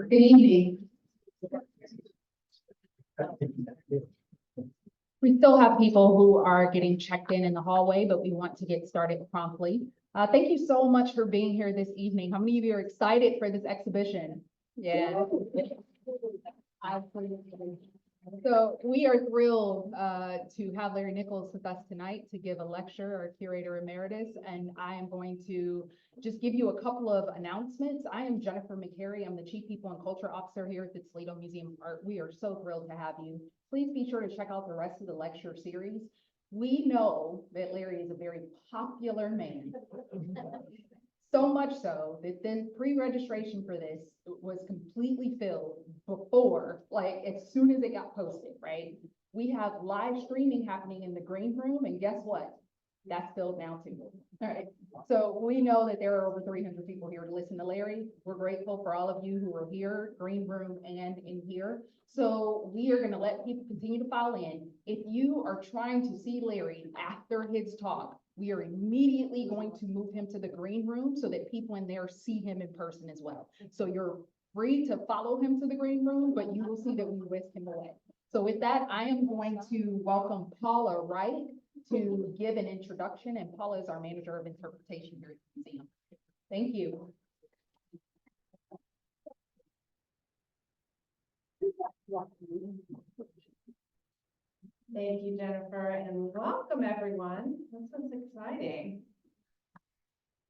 Good evening. We still have people who are getting checked in the hallway, but we want to get started promptly. Thank you so much for being here this evening. How many of you are excited for this exhibition? Yeah. So we are thrilled to have Larry Nichols with us tonight to give a lecture, our curator emeritus, and I am going to just give you a couple of announcements. I am Jennifer McCary. I'm the Chief People and Culture Officer here at the Toledo Museum of Art. We are so thrilled to have you. Please be sure to check out the rest of the lecture series. We know that Larry is a very popular man. So much so that the pre-registration for this was completely filled before, like as soon as it got posted, right? We have live streaming happening in the green room, and guess what? That's filled now too. All right. So we know that there are over 300 people here to listen to Larry. We're grateful for all of you who are here, green room and in here. So we are going to let people continue to file in. If you are trying to see Larry after his talk, we are immediately going to move him to the green room so that people in there see him in person as well. So you're free to follow him to the green room, but you will see that we whisk him away. So with that, I am going to welcome Paula Wright to give an introduction, and Paula is our manager of interpretation here at the museum. Thank you. Thank you, Jennifer, and welcome everyone. This is exciting.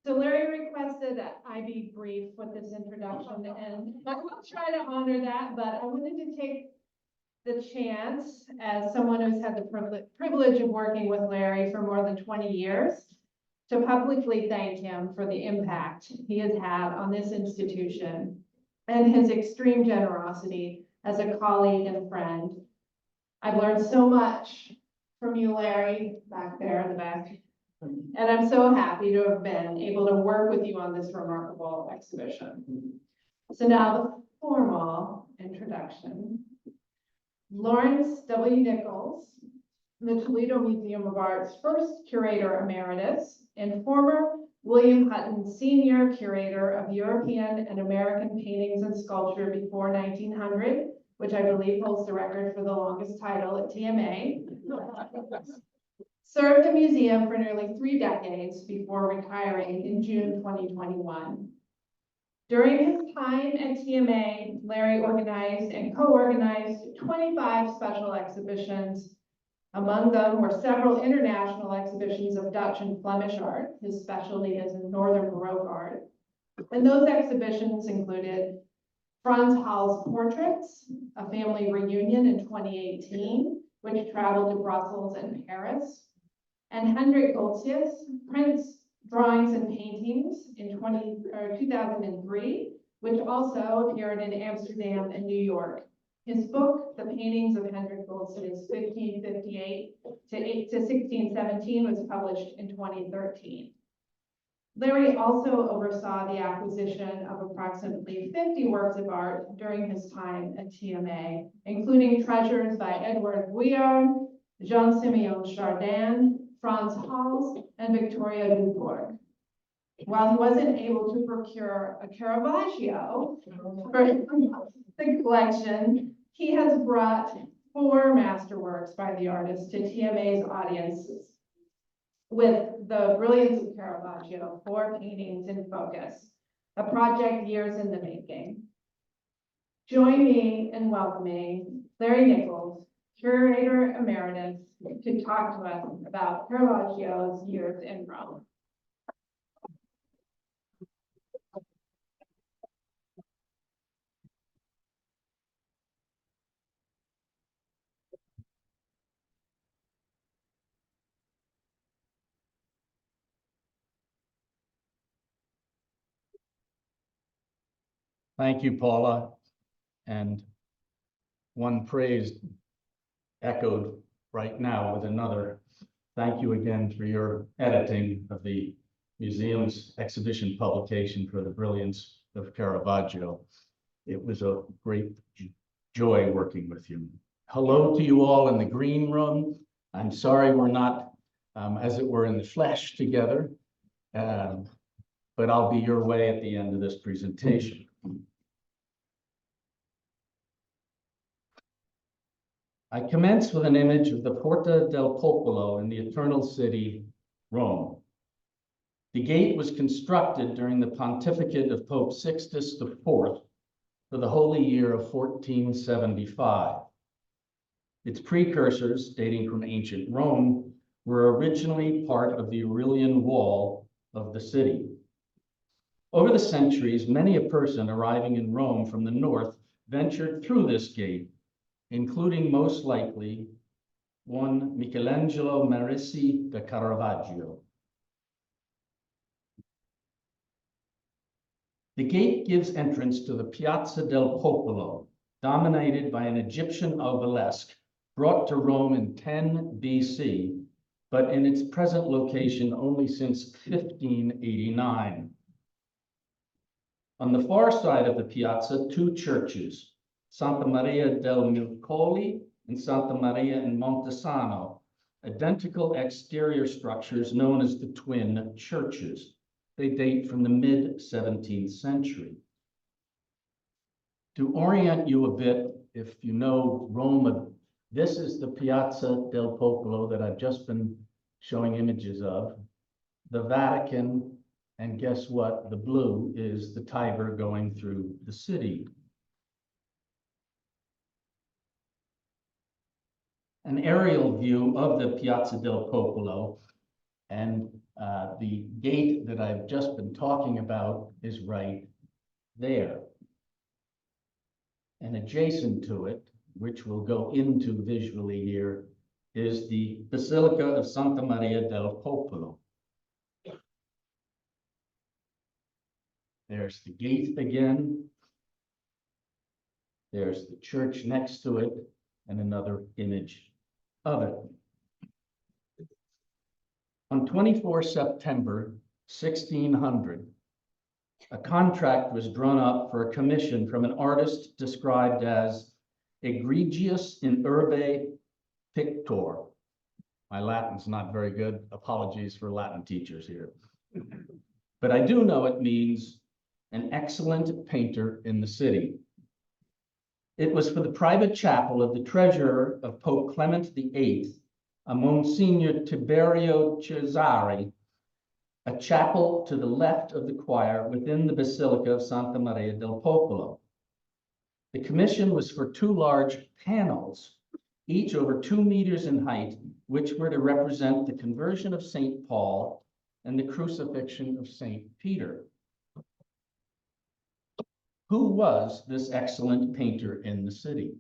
So Larry requested that I be brief with this introduction, and I will try to honor that, but I wanted to take the chance, as someone who's had the privilege of working with Larry for more than 20 years, to publicly thank him for the impact he has had on this institution and his extreme generosity as a colleague and friend. I've learned so much from you, Larry, back there in the back, and I'm so happy to have been able to work with you on this remarkable exhibition. So now the formal introduction. Lawrence W. Nichols, the Toledo Museum of Art's first curator emeritus and former William Hutton Senior Curator of European and American Paintings and Sculpture before 1900, which I believe holds the record for the longest title at TMA, served the museum for nearly 3 decades before retiring in June 2021. During his time at TMA, Larry organized and co-organized 25 special exhibitions. Among them were several international exhibitions of Dutch and Flemish art. His specialty is in Northern Baroque art. And those exhibitions included Franz Hall's Portraits, a family reunion in 2018, which traveled to Brussels and Paris, and Hendrik Goltzius, Prints, Drawings and Paintings in 2003, which also appeared in Amsterdam and New York. His book, The Paintings of Hendrik Goltzius, 1558 to 1617, was published in 2013. Larry also oversaw the acquisition of approximately 50 works of art during his time at TMA, including treasures by Edward Vuillard, Jean-Simeon Chardin, Franz Hals, and Victoria Dubourg. While he wasn't able to procure a Caravaggio for the collection, he has brought 4 masterworks by the artist to TMA's audiences. With The Brilliance of Caravaggio, 4 paintings in focus, a project years in the making. Join me in welcoming Larry Nichols, Curator Emeritus, to talk to us about Caravaggio's years in Rome. Thank you, Paula. And one praise echoed right now with another. Thank you again for your editing of the museum's exhibition publication for The Brilliance of Caravaggio. It was a great joy working with you. Hello to you all in the green room. I'm sorry we're not, as it were, in the flesh together, but I'll be your way at the end of this presentation. I commence with an image of the Porta del Popolo in the Eternal City, Rome. The gate was constructed during the pontificate of Pope Sixtus IV for the holy year of 1475. Its precursors, dating from ancient Rome, were originally part of the Aurelian wall of the city. Over the centuries, many a person arriving in Rome from the north ventured through this gate, including most likely one Michelangelo Merisi da Caravaggio. The gate gives entrance to the Piazza del Popolo, dominated by an Egyptian obelisk brought to Rome in 10 BC, but in its present location only since 1589. On the far side of the piazza, two churches, Santa Maria del Mircoli and Santa Maria in Montesano, identical exterior structures known as the twin churches. They date from the mid-17th century. To orient you a bit, if you know Rome, this is the Piazza del Popolo that I've just been showing images of, the Vatican, and guess what? The blue is the Tiber going through the city. An aerial view of the Piazza del Popolo, and the gate that I've just been talking about is right there. And adjacent to it, which we'll go into visually here, is the Basilica of Santa Maria del Popolo. There's the gate again. There's the church next to it, and another image of it. On 24 September 1600, a contract was drawn up for a commission from an artist described as Egregius in Urbe Pictor. My Latin's not very good. Apologies for Latin teachers here. But I do know it means an excellent painter in the city. It was for the private chapel of the treasurer of Pope Clement VIII, a Monsignor Tiberio Cesare, a chapel to the left of the choir within the Basilica of Santa Maria del Popolo. The commission was for two large panels, each over 2 meters in height, which were to represent the conversion of St. Paul and the crucifixion of St. Peter. Who was this excellent painter in the city?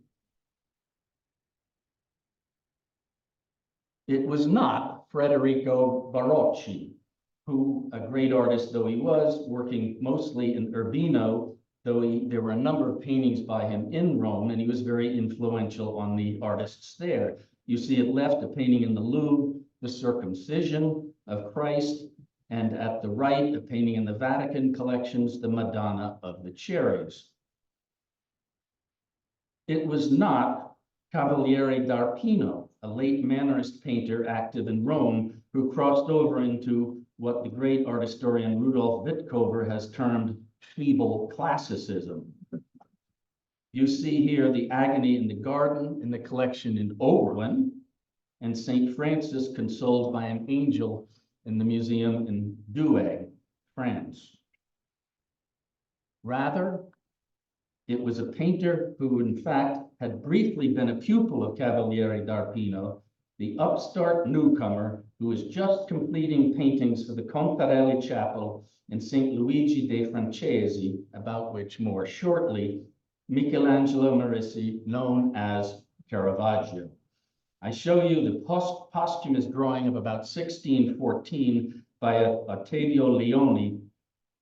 It was not Federico Barocci, who, a great artist though he was, working mostly in Urbino, though there were a number of paintings by him in Rome, and he was very influential on the artists there. You see at left a painting in the Louvre, the circumcision of Christ, and at the right, a painting in the Vatican collections, the Madonna of the Cherries. It was not Cavaliere d'Arpino, a late Mannerist painter active in Rome, who crossed over into what the great art historian Rudolf Wittkover has termed feeble classicism. You see here the Agony in the Garden in the collection in Oberlin, and St. Francis consoled by an angel in the museum in Douai, France. Rather, it was a painter who, in fact, had briefly been a pupil of Cavaliere d'Arpino, the upstart newcomer who was just completing paintings for the Contarelli Chapel in St. Luigi dei Francesi, about which more shortly, Michelangelo Merisi, known as Caravaggio. I show you the posthumous drawing of about 1614 by Ottavio Leoni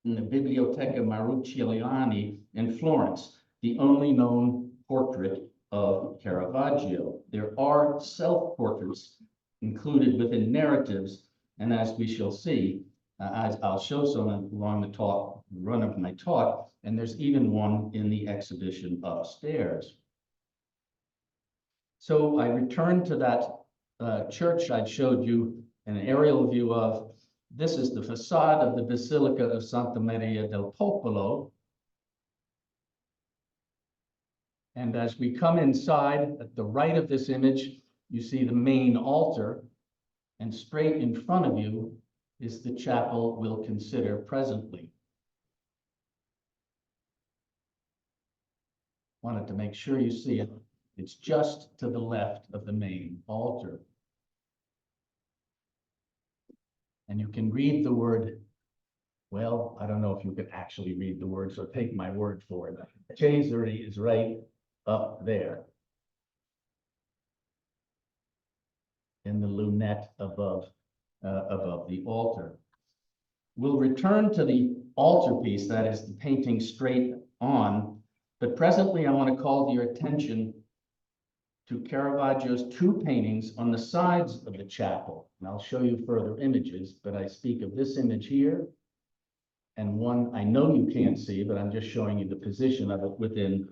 in the Biblioteca Marucciani in Florence, the only known portrait of Caravaggio. There are self-portraits included within narratives, and as we shall see, I'll show some along the run of my talk, and there's even one in the exhibition upstairs. So I return to that church I showed you an aerial view of. This is the facade of the Basilica of Santa Maria del Popolo. And as we come inside, at the right of this image, you see the main altar, and straight in front of you is the chapel we'll consider presently. Wanted to make sure you see it. It's just to the left of the main altar. And you can read the word, well, I don't know if you could actually read the word, so take my word for it. Cesare is right up there in the lunette above the altar. We'll return to the altarpiece, that is the painting straight on, but presently I want to call your attention to Caravaggio's two paintings on the sides of the chapel. And I'll show you further images, but I speak of this image here and one I know you can't see, but I'm just showing you the position of it within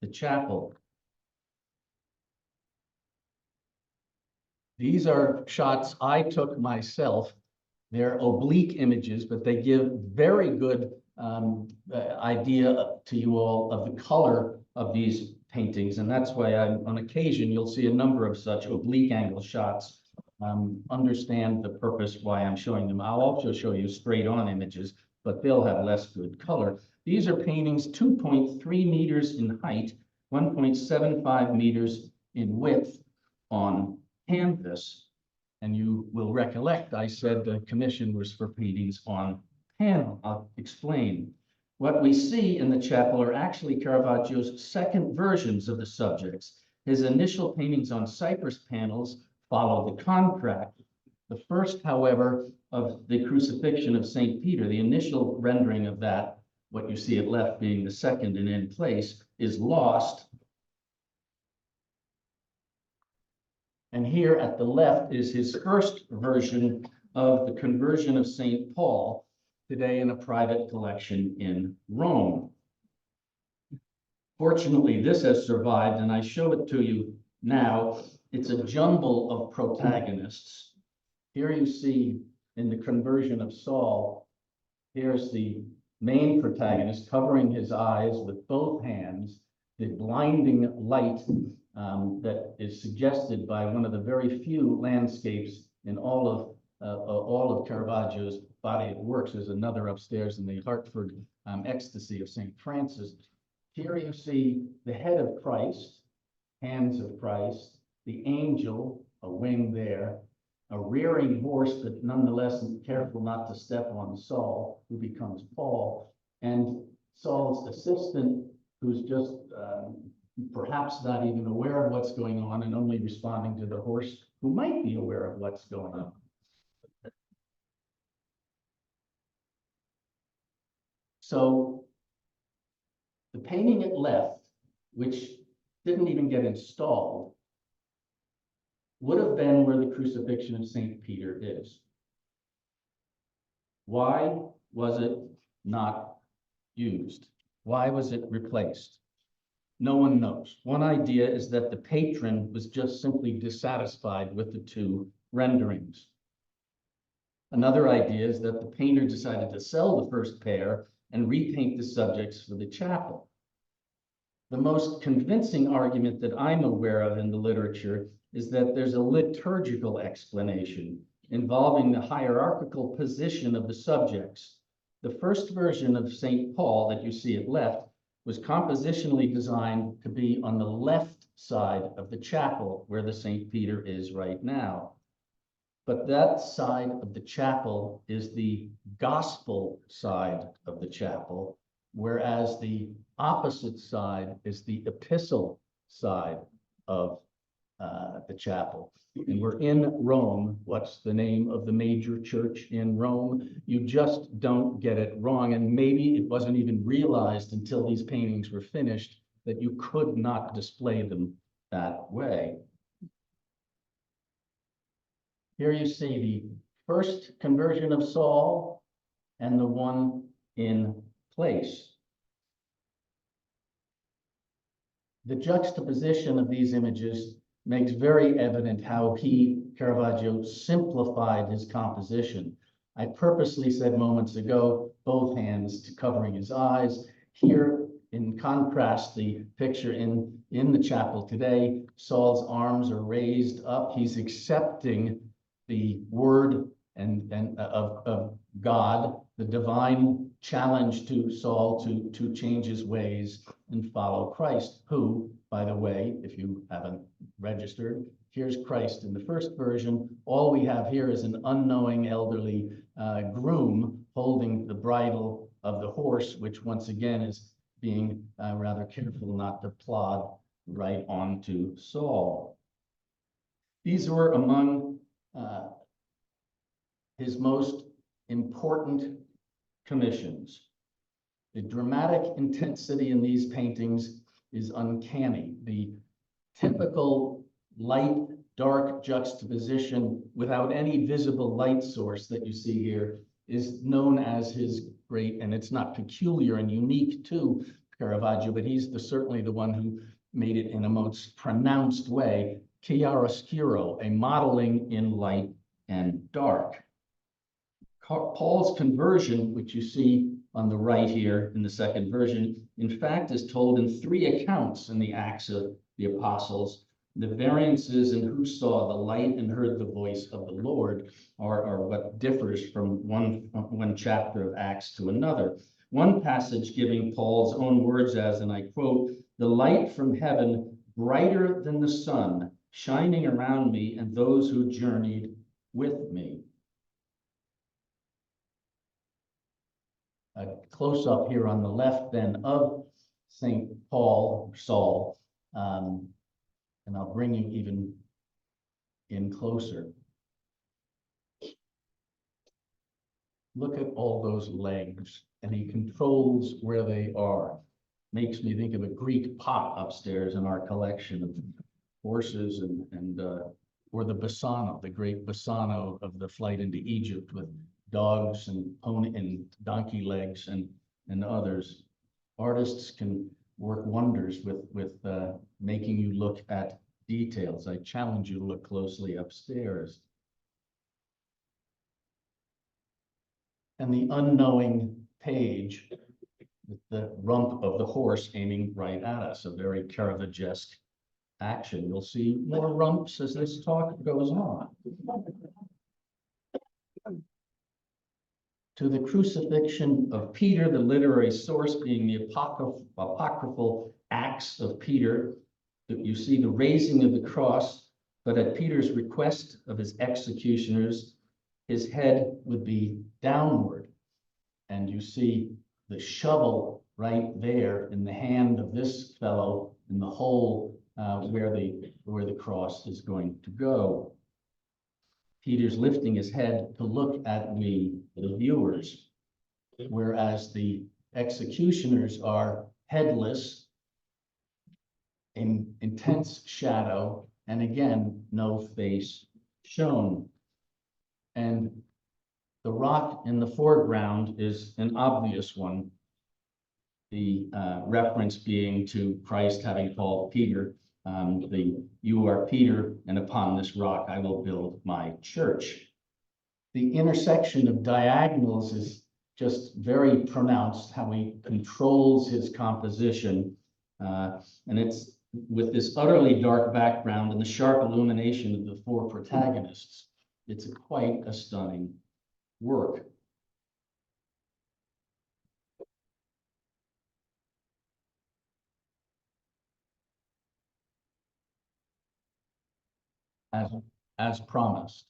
the chapel. These are shots I took myself. They're oblique images, but they give very good idea to you all of the color of these paintings. And that's why on occasion, you'll see a number of such oblique angle shots. Understand the purpose why I'm showing them. I'll also show you straight on images, but they'll have less good color. These are paintings 2.3 meters in height, 1.75 meters in width on canvas. And you will recollect, I said the commission was for paintings on panel. I'll explain. What we see in the chapel are actually Caravaggio's second versions of the subjects. His initial paintings on cypress panels follow the contract. The first, however, of the crucifixion of St. Peter, the initial rendering of that, what you see at left being the second and in place, is lost. And here at the left is his first version of the conversion of St. Paul, today in a private collection in Rome. Fortunately, this has survived, and I show it to you now. It's a jumble of protagonists. Here you see in the conversion of Saul, here's the main protagonist covering his eyes with both hands, the blinding light that is suggested by one of the very few landscapes in all of Caravaggio's body of works. There's another upstairs in the Hartford Ecstasy of St. Francis. Here you see the head of Christ, hands of Christ, the angel, a wing there, a rearing horse, but nonetheless careful not to step on Saul, who becomes Paul, and Saul's assistant, who's just perhaps not even aware of what's going on and only responding to the horse, who might be aware of what's going on. So the painting at left, which didn't even get installed, would have been where the crucifixion of St. Peter is. Why was it not used? Why was it replaced? No one knows. One idea is that the patron was just simply dissatisfied with the two renderings. Another idea is that the painter decided to sell the first pair and repaint the subjects for the chapel. The most convincing argument that I'm aware of in the literature is that there's a liturgical explanation involving the hierarchical position of the subjects. The first version of St. Paul that you see at left was compositionally designed to be on the left side of the chapel where the St. Peter is right now. But that side of the chapel is the gospel side of the chapel, whereas the opposite side is the epistle side of the chapel. And we're in Rome. What's the name of the major church in Rome? You just don't get it wrong. And maybe it wasn't even realized until these paintings were finished that you could not display them that way. Here you see the first conversion of Saul and the one in place. The juxtaposition of these images makes very evident how Caravaggio, simplified his composition. I purposely said moments ago, both hands to covering his eyes. Here, in contrast, the picture in the chapel today, Saul's arms are raised up. He's accepting the word of God, the divine challenge to Saul to change his ways and follow Christ, who, by the way, if you haven't registered, here's Christ in the first version. All we have here is an unknowing elderly groom holding the bridle of the horse, which once again is being rather careful not to plod right onto Saul. These were among his most important commissions. The dramatic intensity in these paintings is uncanny. The typical light-dark juxtaposition without any visible light source that you see here is known as his great, and it's not peculiar and unique to Caravaggio, but he's certainly the one who made it in a most pronounced way, chiaroscuro, a modeling in light and dark. Paul's conversion, which you see on the right here in the second version, in fact, is told in 3 accounts in the Acts of the Apostles. The variances in who saw the light and heard the voice of the Lord are what differs from one chapter of Acts to another. One passage giving Paul's own words as, and I quote, "The light from heaven, brighter than the sun, shining around me and those who journeyed with me." A close-up here on the left then of St. Paul, Saul, and I'll bring you even in closer. Look at all those legs, and he controls where they are. Makes me think of a Greek pot upstairs in our collection of horses or the Bassano, the great Bassano of the flight into Egypt with dogs and pony and donkey legs and others. Artists can work wonders with making you look at details. I challenge you to look closely upstairs. And the unknowing page with the rump of the horse aiming right at us, a very Caravaggesque action. You'll see more rumps as this talk goes on. To the crucifixion of Peter, the literary source being the apocryphal Acts of Peter, you see the raising of the cross, but at Peter's request of his executioners, his head would be downward. And you see the shovel right there in the hand of this fellow in the hole where the cross is going to go. Peter's lifting his head to look at me, the viewers, whereas the executioners are headless, in intense shadow, and again, no face shown. And the rock in the foreground is an obvious one, the reference being to Christ having called Peter, "You are Peter, and upon this rock I will build my church." The intersection of diagonals is just very pronounced, how he controls his composition. And it's with this utterly dark background and the sharp illumination of the 4 protagonists, it's quite a stunning work. As promised.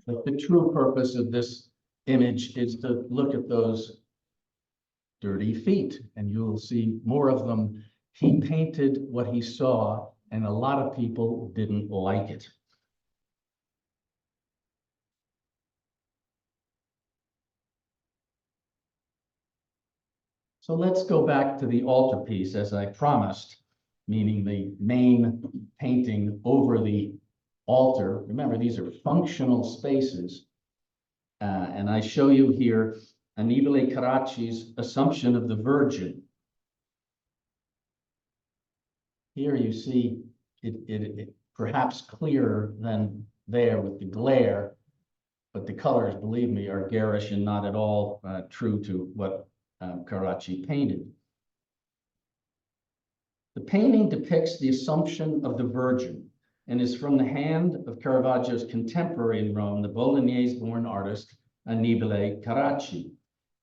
But the true purpose of this image is to look at those dirty feet, and you will see more of them. He painted what he saw, and a lot of people didn't like it. So let's go back to the altarpiece as I promised, meaning the main painting over the altar. Remember, these are functional spaces. And I show you here Annibale Carracci's Assumption of the Virgin. Here you see it perhaps clearer than there with the glare, but the colors, believe me, are garish and not at all true to what Carracci painted. The painting depicts the Assumption of the Virgin and is from the hand of Caravaggio's contemporary in Rome, the Bolognese-born artist Annibale Carracci.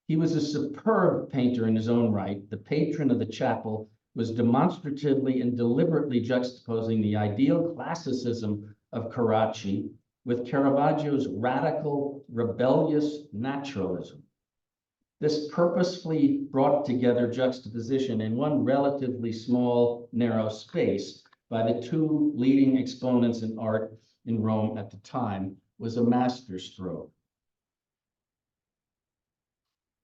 He was a superb painter in his own right. The patron of the chapel was demonstratively and deliberately juxtaposing the ideal classicism of Carracci with Caravaggio's radical, rebellious naturalism. This purposefully brought together juxtaposition in one relatively small, narrow space by the two leading exponents in art in Rome at the time was a masterstroke.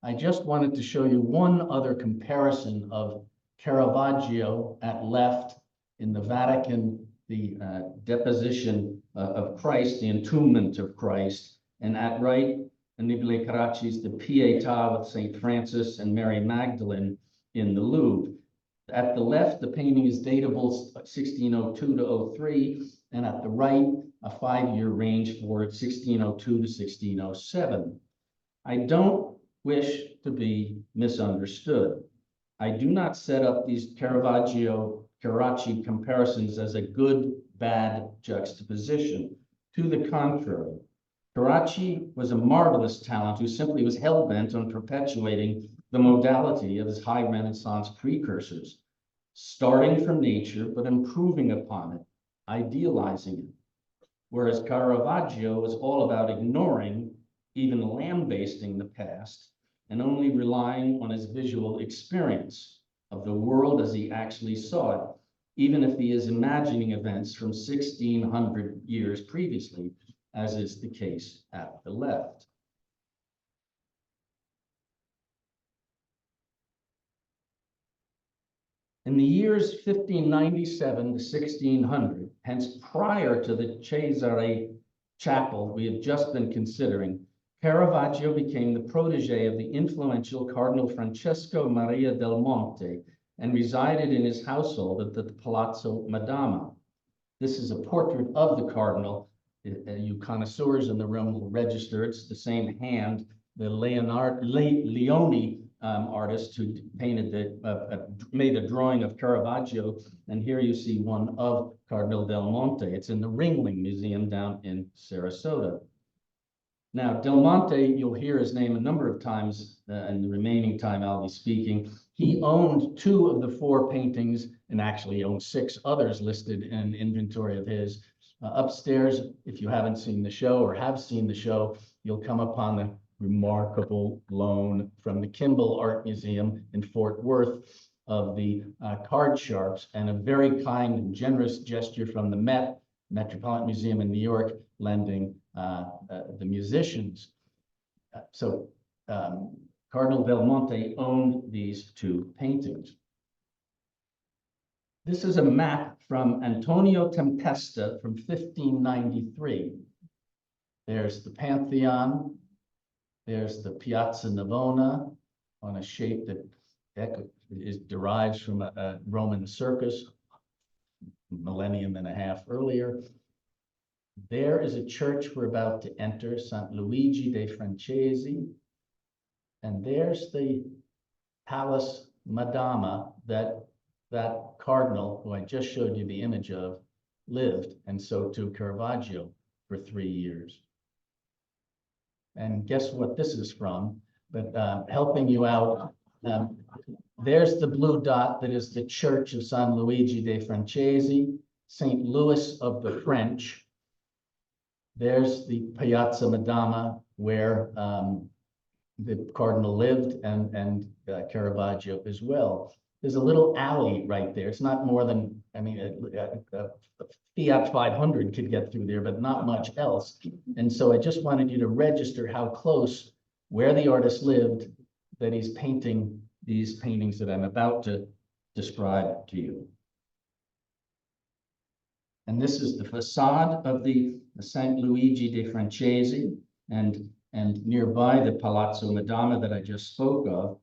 I just wanted to show you one other comparison of Caravaggio at left in the Vatican, the deposition of Christ, the entombment of Christ, and at right, Annibale Carracci's The Pietà with St. Francis and Mary Magdalene in the Louvre. At the left, the painting is datable 1602 to 03, and at the right, a 5-year range for 1602 to 1607. I don't wish to be misunderstood. I do not set up these Caravaggio-Carracci comparisons as a good-bad juxtaposition. To the contrary, Carracci was a marvelous talent who simply was hell-bent on perpetuating the modality of his high Renaissance precursors, starting from nature but improving upon it, idealizing it. Whereas Caravaggio was all about ignoring, even lambasting the past, and only relying on his visual experience of the world as he actually saw it, even if he is imagining events from 1600 years previously, as is the case at the left. In the years 1597 to 1600, hence prior to the Cesare chapel we have just been considering, Caravaggio became the protege of the influential Cardinal Francesco Maria del Monte and resided in his household at the Palazzo Madama. This is a portrait of the Cardinal. You connoisseurs in the room will register. It's the same hand, the Leone artist who painted made a drawing of Caravaggio, and here you see one of Cardinal del Monte. It's in the Ringling Museum down in Sarasota. Now, Del Monte, you'll hear his name a number of times, and the remaining time I'll be speaking. He owned 2 of the 4 paintings, and actually owned 6 others listed in an inventory of his. Upstairs, if you haven't seen the show or have seen the show, you'll come upon the remarkable loan from the Kimball Art Museum in Fort Worth of the card sharps, and a very kind and generous gesture from the Metropolitan Museum in New York, lending the musicians. Cardinal del Monte owned these 2 paintings. This is a map from Antonio Tempesta from 1593. There's the Pantheon. There's the Piazza Navona on a shape that derives from a Roman circus, millennium and a half earlier. There is a church we're about to enter, St. Luigi dei Francesi. And there's the Palace Madama that cardinal, who I just showed you the image of, lived, and so too Caravaggio, for 3 years. And guess what this is from? But helping you out, there's the blue dot that is the Church of San Luigi dei Francesi, St. Louis of the French. There's the Piazza Madama, where the cardinal lived, and Caravaggio as well. There's a little alley right there. It's not more than, I mean, a Fiat 500 could get through there, but not much else. And so I just wanted you to register how close, where the artist lived, that he's painting these paintings that I'm about to describe to you. And this is the facade of the St. Luigi dei Francesi, and nearby the Palazzo Madama that I just spoke of.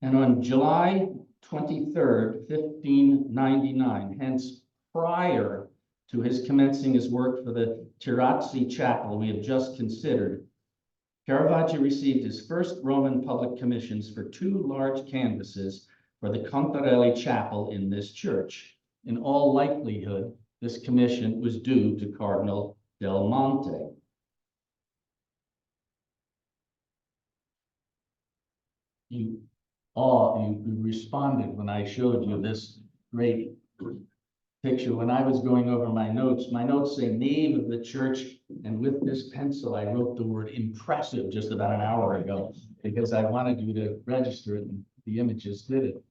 And on July 23rd, 1599, hence prior to his commencing his work for the Tirazzi Chapel we have just considered, Caravaggio received his first Roman public commissions for 2 large canvases for the Contarelli Chapel in this church. In all likelihood, this commission was due to Cardinal Del Monte. You responded when I showed you this great picture. When I was going over my notes say nave of the church, and with this pencil, I wrote the word impressive just about an hour ago because I wanted you to register it, and the images did it.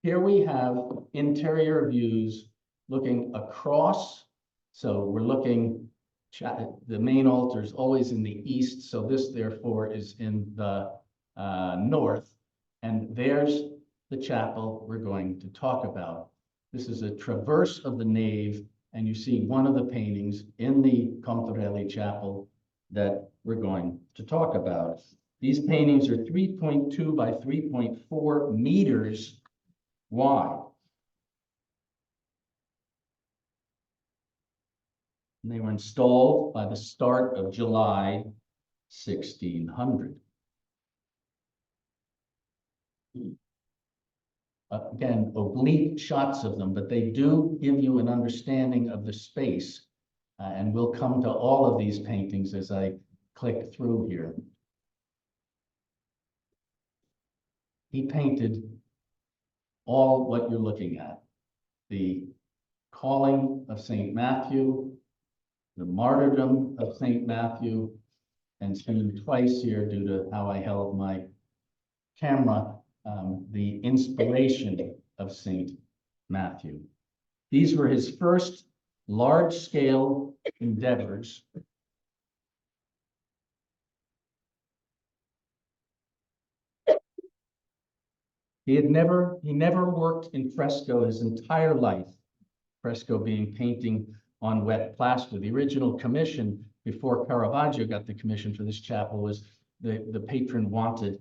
Here we have interior views looking across. So we're looking, the main altar is always in the east. So this therefore is in the north. And there's the chapel we're going to talk about. This is a traverse of the nave, and you see one of the paintings in the Contarelli Chapel that we're going to talk about. These paintings are 3.2 by 3.4 meters wide. And they were installed by the start of July 1600. Again, oblique shots of them, but they do give you an understanding of the space. And we'll come to all of these paintings as I click through here. He painted all what you're looking at: the calling of St. Matthew, the martyrdom of St. Matthew, and seen twice here due to how I held my camera, the inspiration of St. Matthew. These were his first large-scale endeavors. He never worked in fresco his entire life, fresco being painting on wet plaster. The original commission before Caravaggio got the commission for this chapel was the patron wanted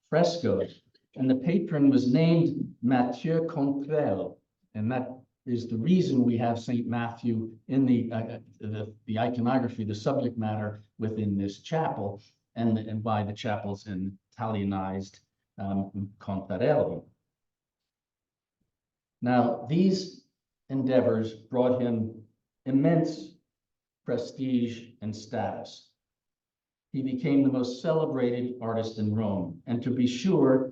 frescoes, and the patron was named Mathieu Contrel, and that is the reason we have St. Matthew in the iconography, the subject matter within this chapel, and why the chapel's in Italianized Contarelli. Now, these endeavors brought him immense prestige and status. He became the most celebrated artist in Rome, and to be sure,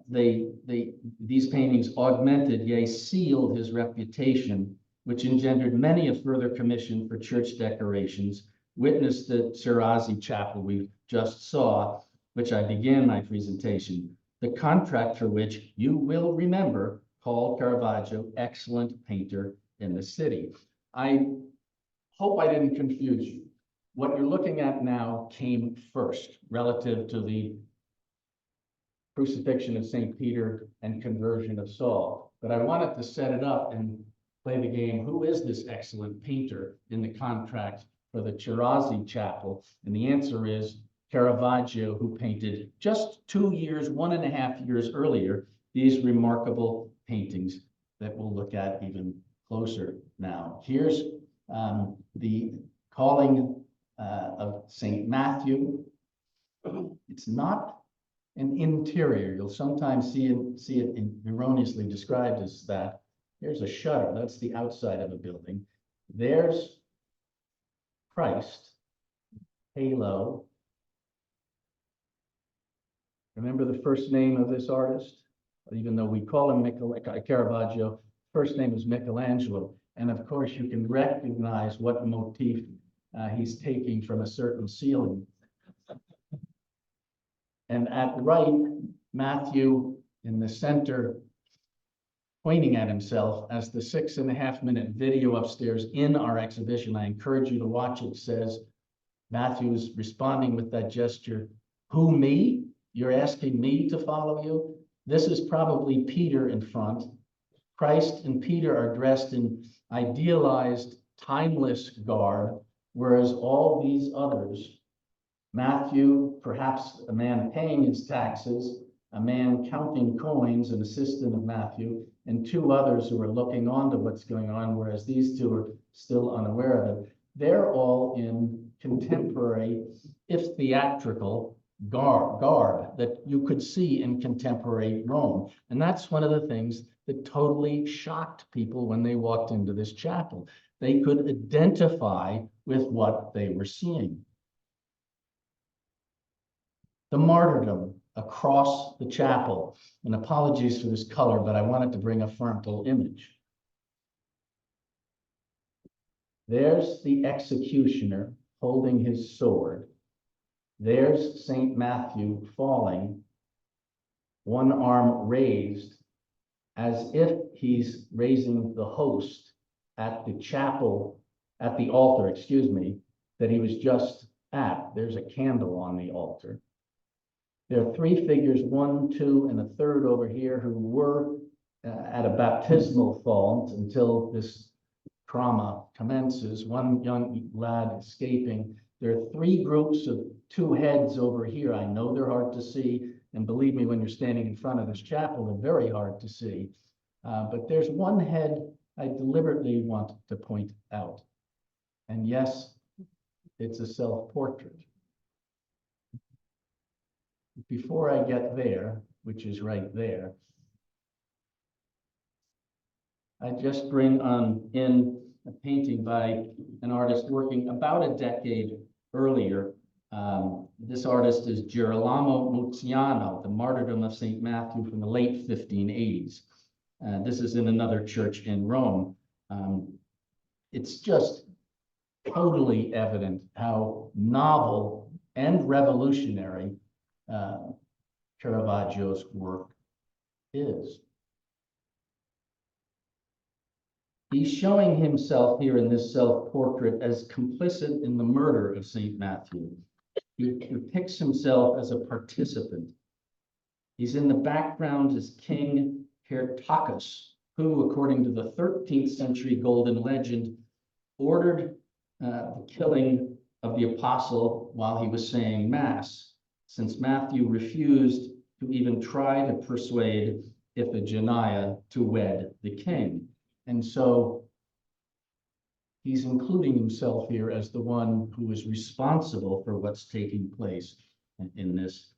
these paintings augmented, yea, sealed his reputation, which engendered many a further commission for church decorations. Witness the Chirazi Chapel we just saw, which I began my presentation, the contract for which you will remember called Caravaggio excellent painter in the city. I hope I didn't confuse you. What you're looking at now came first relative to the crucifixion of St. Peter and conversion of Saul. But I wanted to set it up and play the game. Who is this excellent painter in the contract for the Chirazi Chapel? And the answer is Caravaggio, who painted just 2 years, 1.5 years earlier, these remarkable paintings that we'll look at even closer now. Here's the calling of St. Matthew. It's not an interior. You'll sometimes see it erroneously described as that. Here's a shutter. That's the outside of a building. There's Christ, halo. Remember the first name of this artist? Even though we call him Caravaggio, first name is Michelangelo. And of course, you can recognize what motif he's taking from a certain ceiling. And at right, Matthew in the center, pointing at himself, as the 6.5-minute video upstairs in our exhibition, I encourage you to watch it, says, Matthew's responding with that gesture, who, me? You're asking me to follow you? This is probably Peter in front. Christ and Peter are dressed in idealized, timeless garb, whereas all these others, Matthew, perhaps a man paying his taxes, a man counting coins, an assistant of Matthew, and 2 others who are looking on to what's going on, whereas these 2 are still unaware of it. They're all in contemporary, if theatrical, garb that you could see in contemporary Rome. And that's one of the things that totally shocked people when they walked into this chapel. They could identify with what they were seeing. The martyrdom across the chapel, and apologies for this color, but I wanted to bring a frontal image. There's the executioner holding his sword. There's St. Matthew falling, one arm raised, as if he's raising the host at the chapel, at the altar, excuse me, that he was just at. There's a candle on the altar. There are three figures, 1, 2, and a third over here who were at a baptismal font until this trauma commences. One young lad escaping. There are three groups of 2 heads over here. I know they're hard to see, and believe me, when you're standing in front of this chapel, they're very hard to see. But there's one head I deliberately want to point out. And yes, it's a self-portrait. Before I get there, which is right there, I just bring in a painting by an artist working about a decade earlier. This artist is Girolamo Muziano, The Martyrdom of St. Matthew from the late 1580s. This is in another church in Rome. It's just totally evident how novel and revolutionary Caravaggio's work is. He's showing himself here in this self-portrait as complicit in the murder of St. Matthew. He depicts himself as a participant. He's in the background as King Hirtakus, who, according to the 13th century golden legend, ordered the killing of the apostle while he was saying Mass, since Matthew refused to even try to persuade Iphigenia to wed the king. And so he's including himself here as the one who is responsible for what's taking place in this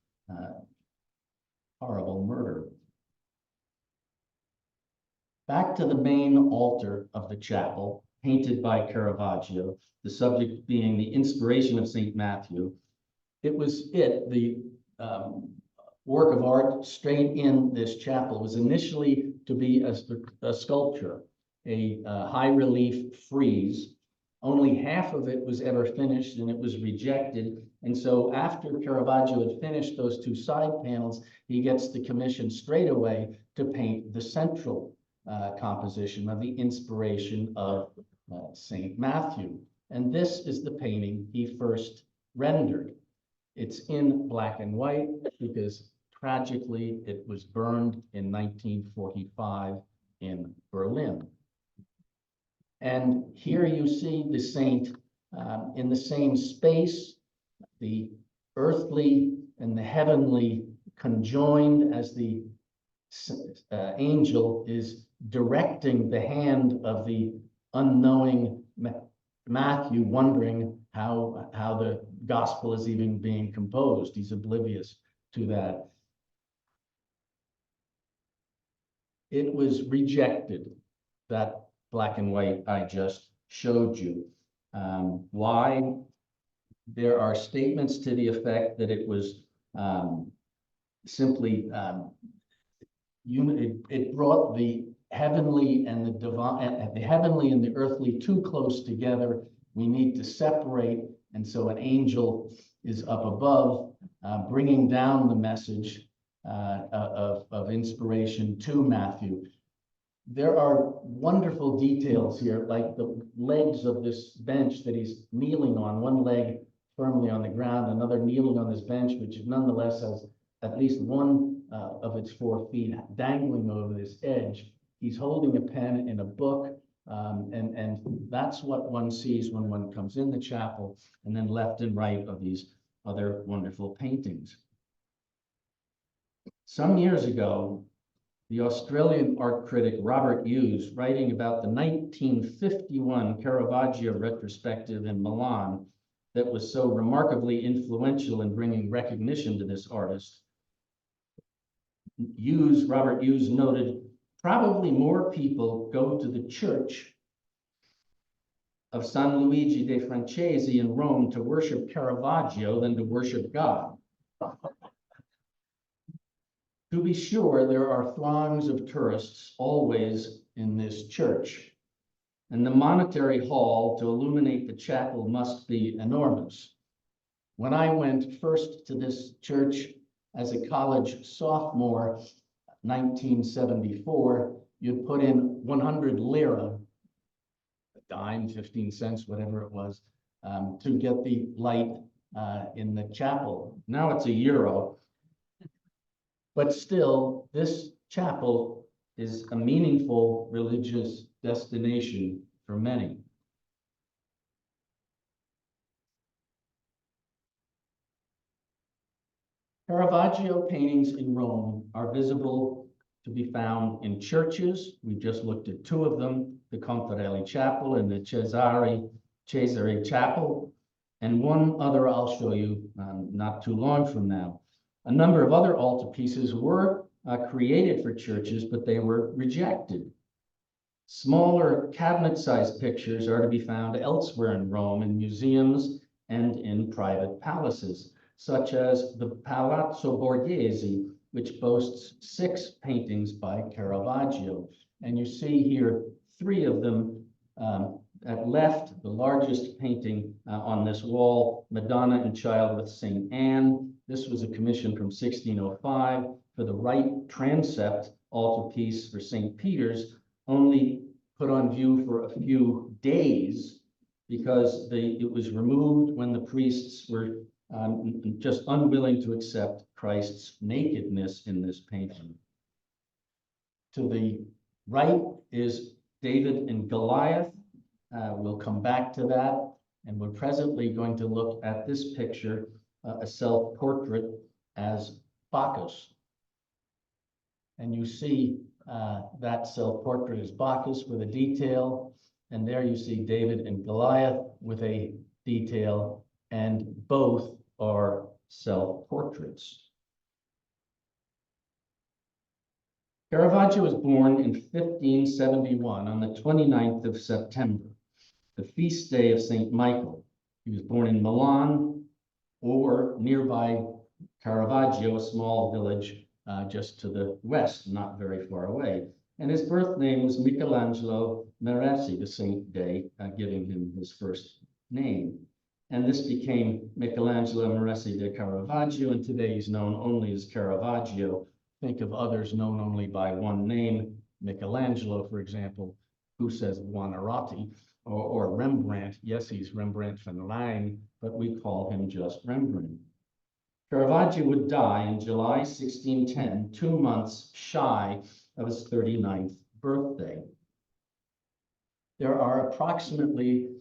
horrible murder. Back to the main altar of the chapel, painted by Caravaggio, the subject being the inspiration of St. Matthew. It was the work of art straight in this chapel. It was initially to be a sculpture, a high relief frieze. Only half of it was ever finished and it was rejected. And so after Caravaggio had finished those 2 side panels, he gets the commission straight away to paint the central composition of the inspiration of St. Matthew. And this is the painting he first rendered. It's in black and white because tragically it was burned in 1945 in Berlin. And here you see the saint in the same space, the earthly and the heavenly conjoined, as the angel is directing the hand of the unknowing Matthew, wondering how the gospel is even being composed. He's oblivious to that. It was rejected, that black and white I just showed you. Why? There are statements to the effect that it was simply it brought the heavenly and the divine, the heavenly and the earthly too close together. We need to separate, and so an angel is up above, bringing down the message of inspiration to Matthew. There are wonderful details here, like the legs of this bench that he's kneeling on, one leg firmly on the ground, another kneeling on this bench, which nonetheless has at least one of its 4 feet dangling over this edge. He's holding a pen in a book, and that's what one sees when one comes in the chapel, and then left and right of these other wonderful paintings. Some years ago, the Australian art critic Robert Hughes, writing about the 1951 Caravaggio retrospective in Milan, that was so remarkably influential in bringing recognition to this artist. Robert Hughes noted, probably more people go to the church of San Luigi dei Francesi in Rome to worship Caravaggio than to worship God. To be sure, there are throngs of tourists always in this church, and the monetary haul to illuminate the chapel must be enormous. When I went first to this church as a college sophomore, 1974, you'd put in 100 lira, a dime, 15 cents, whatever it was, to get the light in the chapel. Now it's €1. But still, this chapel is a meaningful religious destination for many. Caravaggio paintings in Rome are visible to be found in churches. We've just looked at two of them, the Contarelli Chapel and the Cesare Chapel, and one other I'll show you not too long from now. A number of other altarpieces were created for churches, but they were rejected. Smaller cabinet-sized pictures are to be found elsewhere in Rome in museums and in private palaces, such as the Palazzo Borghese, which boasts 6 paintings by Caravaggio. And you see here 3 of them at left, the largest painting on this wall, Madonna and Child with St. Anne. This was a commission from 1605 for the right transept altarpiece for St. Peter's, only put on view for a few days because it was removed when the priests were just unwilling to accept Christ's nakedness in this painting. To the right is David and Goliath. We'll come back to that, and we're presently going to look at this picture, a self-portrait as Bacchus. And you see that self-portrait as Bacchus with a detail, and there you see David and Goliath with a detail, and both are self-portraits. Caravaggio was born in 1571 on the 29th of September, the feast day of St. Michael. He was born in Milan or nearby Caravaggio, a small village just to the west, not very far away. And his birth name was Michelangelo Meresi, the saint day, giving him his first name. And this became Michelangelo Meresi de Caravaggio, and today he's known only as Caravaggio. Think of others known only by one name, Michelangelo, for example, who says Buonarroti, or Rembrandt. Yes, he's Rembrandt van Rijn, but we call him just Rembrandt. Caravaggio would die in July 1610, 2 months shy of his 39th birthday. There are approximately,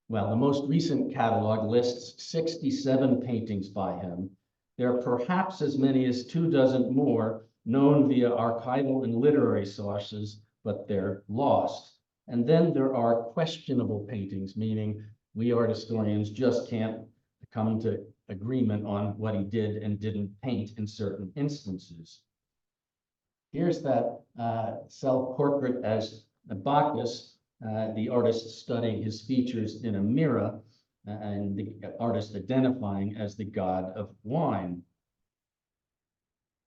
well, the most recent catalog lists 67 paintings by him. There are perhaps as many as 24 more known via archival and literary sources, but they're lost. And then there are questionable paintings, meaning we art historians just can't come to agreement on what he did and didn't paint in certain instances. Here's that self-portrait as Bacchus, the artist studying his features in a mirror, and the artist identifying as the god of wine.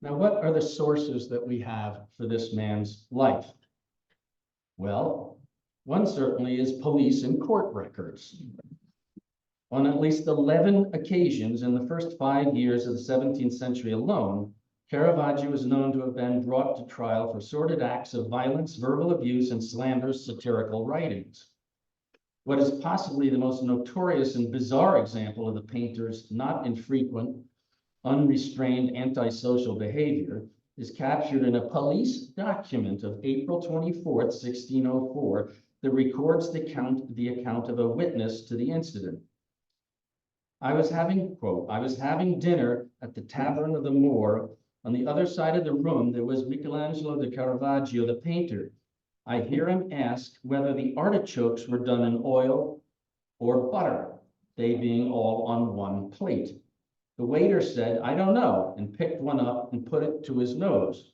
Now, what are the sources that we have for this man's life? Well, one certainly is police and court records. On at least 11 occasions in the first 5 years of the 17th century alone, Caravaggio is known to have been brought to trial for sordid acts of violence, verbal abuse, and slanderous satirical writings. What is possibly the most notorious and bizarre example of the painter's not infrequent, unrestrained antisocial behavior is captured in a police document of April 24th, 1604, that records the account of a witness to the incident. I was having, quote, I was having dinner at the Tavern of the Moor. On the other side of the room, there was Michelangelo de Caravaggio, the painter. I hear him ask whether the artichokes were done in oil or butter. they being all on one plate. The waiter said, "I don't know," and picked one up and put it to his nose.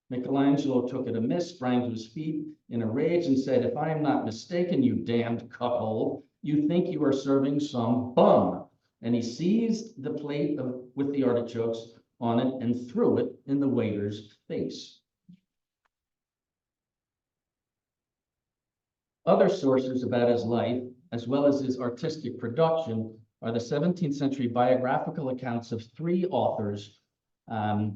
Michelangelo took it amiss, sprang to his feet in a rage and said, "If I am not mistaken, you damned cuckold, you think you are serving some bum." And he seized the plate with the artichokes on it and threw it in the waiter's face. Other sources about his life, as well as his artistic production, are the 17th century biographical accounts of three authors,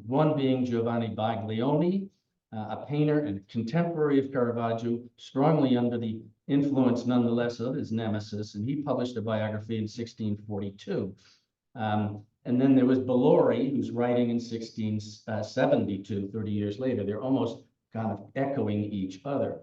one being Giovanni Baglioni, a painter and contemporary of Caravaggio, strongly under the influence nonetheless of his nemesis, and he published a biography in 1642. And then there was Bellori, who's writing in 1672, 30 years later. They're almost kind of echoing each other.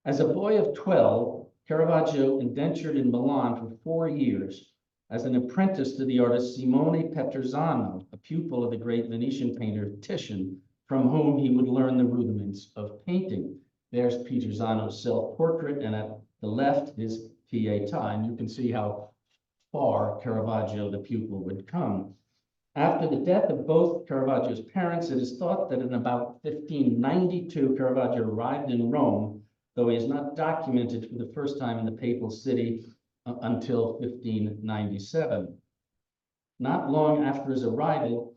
As a boy of 12, Caravaggio indentured in Milan for 4 years as an apprentice to the artist Simone Peterzano, a pupil of the great Venetian painter Titian, from whom he would learn the rudiments of painting. There's Peterzano's self-portrait, and at the left, his Pietà, and you can see how far Caravaggio, the pupil, would come. After the death of both Caravaggio's parents, it is thought that in about 1592, Caravaggio arrived in Rome, though he is not documented for the first time in the papal city until 1597. Not long after his arrival,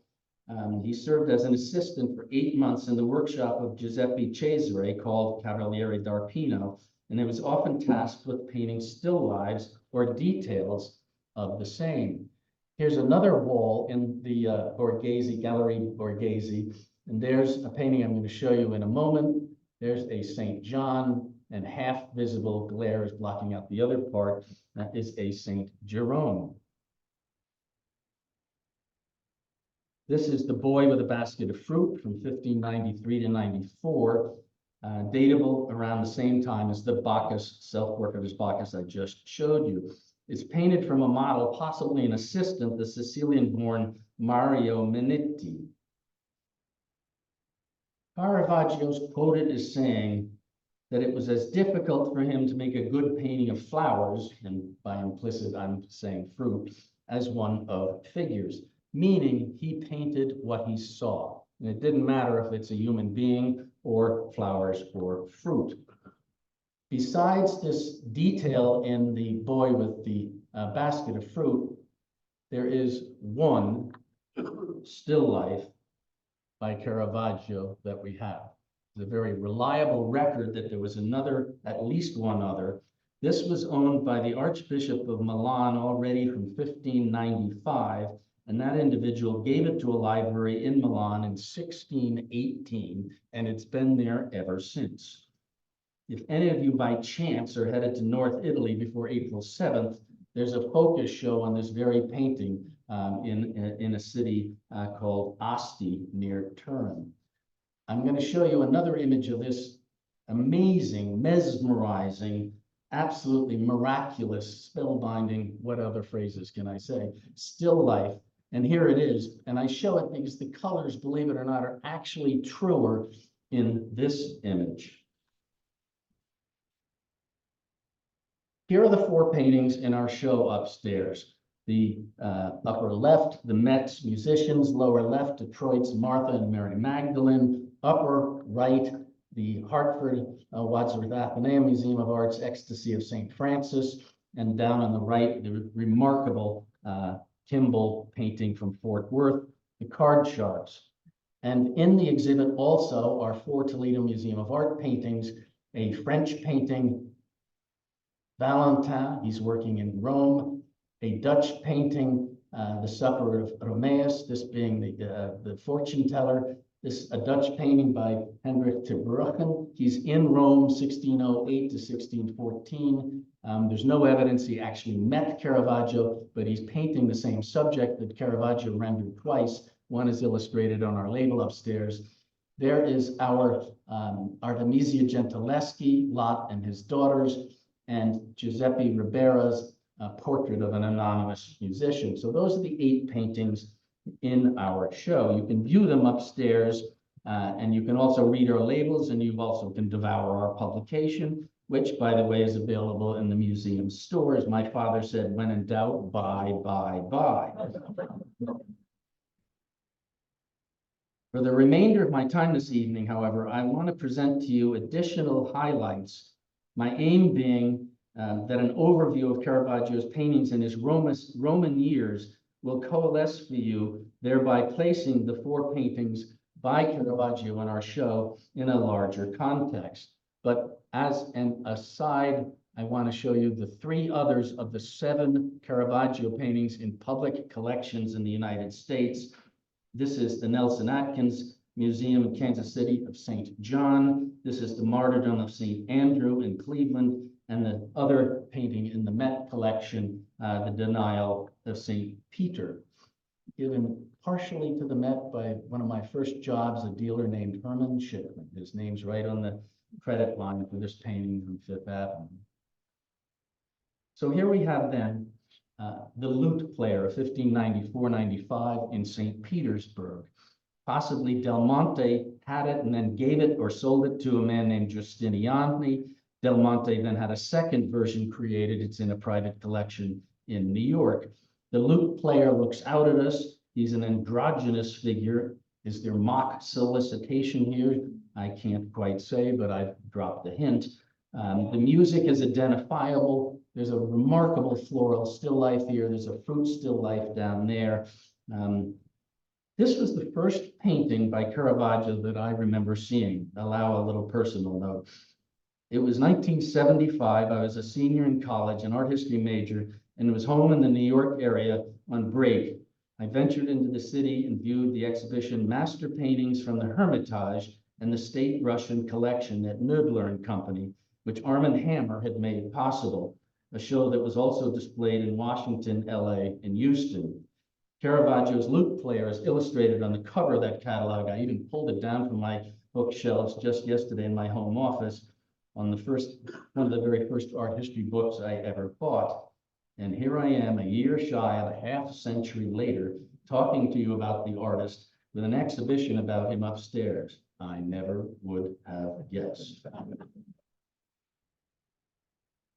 he served as an assistant for 8 months in the workshop of Giuseppe Cesare, called Cavaliere d'Arpino, and he was often tasked with painting still lives or details of the same. Here's another wall in the Borghese, Gallery Borghese, and there's a painting I'm going to show you in a moment. There's a St. John, and half visible glare is blocking out the other part. That is a St. Jerome. This is The Boy with a Basket of Fruit from 1593 to 94, datable around the same time as the Bacchus, self-portrait as Bacchus I just showed you. It's painted from a model, possibly an assistant, the Sicilian-born Mario Minetti. Caravaggio's quoted as saying that it was as difficult for him to make a good painting of flowers, and by implicit I'm saying fruit, as one of figures, meaning he painted what he saw. And it didn't matter if it's a human being or flowers or fruit. Besides this detail in the boy with the basket of fruit, there is one still life by Caravaggio that we have. It's a very reliable record that there was another, at least one other. This was owned by the Archbishop of Milan already from 1595, and that individual gave it to a library in Milan in 1618, and it's been there ever since. If any of you by chance are headed to North Italy before April 7th, there's a focus show on this very painting in a city called Asti near Turin. I'm going to show you another image of this amazing, mesmerizing, absolutely miraculous, spellbinding, what other phrases can I say, still life. And here it is. And I show it because the colors, believe it or not, are actually truer in this image. Here are the 4 paintings in our show upstairs. The upper left, the Met's musicians. Lower left, Detroit's Martha and Mary Magdalene. Upper right, the Hartford Wadsworth Atheneum Museum of Art's Ecstasy of St. Francis. And down on the right, the remarkable Kimball painting from Fort Worth, the Card Sharps. And in the exhibit also are 4 Toledo Museum of Art paintings, a French painting, Valentin, he's working in Rome, a Dutch painting, The Supper of Romeus, this being the fortune teller, a Dutch painting by Hendrik te Brucken. He's in Rome, 1608 to 1614. There's no evidence he actually met Caravaggio, but he's painting the same subject that Caravaggio rendered twice. One is illustrated on our label upstairs. There is our Artemisia Gentileschi, Lot and his daughters, and Giuseppe Ribera's portrait of an anonymous musician. So those are the 8 paintings in our show. You can view them upstairs, and you can also read our labels, and you also can devour our publication. which, by the way, is available in the museum stores. My father said, when in doubt, buy. For the remainder of my time this evening, however, I want to present to you additional highlights, my aim being that an overview of Caravaggio's paintings in his Roman years will coalesce for you, thereby placing the 4 paintings by Caravaggio in our show in a larger context. But as an aside, I want to show you the 3 others of the 7 Caravaggio paintings in public collections in the United States. This is the Nelson Atkins Museum in Kansas City of St. John. This is the Martyrdom of St. Andrew in Cleveland, and the other painting in the Met collection, the Denial of St. Peter, given partially to the Met by one of my first jobs, a dealer named Herman Shipman. His name's right on the credit line for this painting from Fifth Avenue. So here we have then the lute player of 1594-95 in St. Petersburg. Possibly Del Monte had it and then gave it or sold it to a man named Giustiniani. Del Monte then had a second version created. It's in a private collection in New York. The lute player looks out at us. He's an androgynous figure. Is there mock solicitation here? I can't quite say, but I've dropped the hint. The music is identifiable. There's a remarkable floral still life here. There's a fruit still life down there. This was the first painting by Caravaggio that I remember seeing. Allow a little personal note. It was 1975. I was a senior in college, an art history major, and was home in the New York area on break. I ventured into the city and viewed the exhibition Master Paintings from the Hermitage and the State Russian Collection at Nöbler and Company, which Armand Hammer had made possible, a show that was also displayed in Washington, LA, and Houston. Caravaggio's lute player is illustrated on the cover of that catalog. I even pulled it down from my bookshelves just yesterday in my home office on one of the very first art history books I ever bought. And here I am, a year shy of a half century later, talking to you about the artist with an exhibition about him upstairs. I never would have guessed.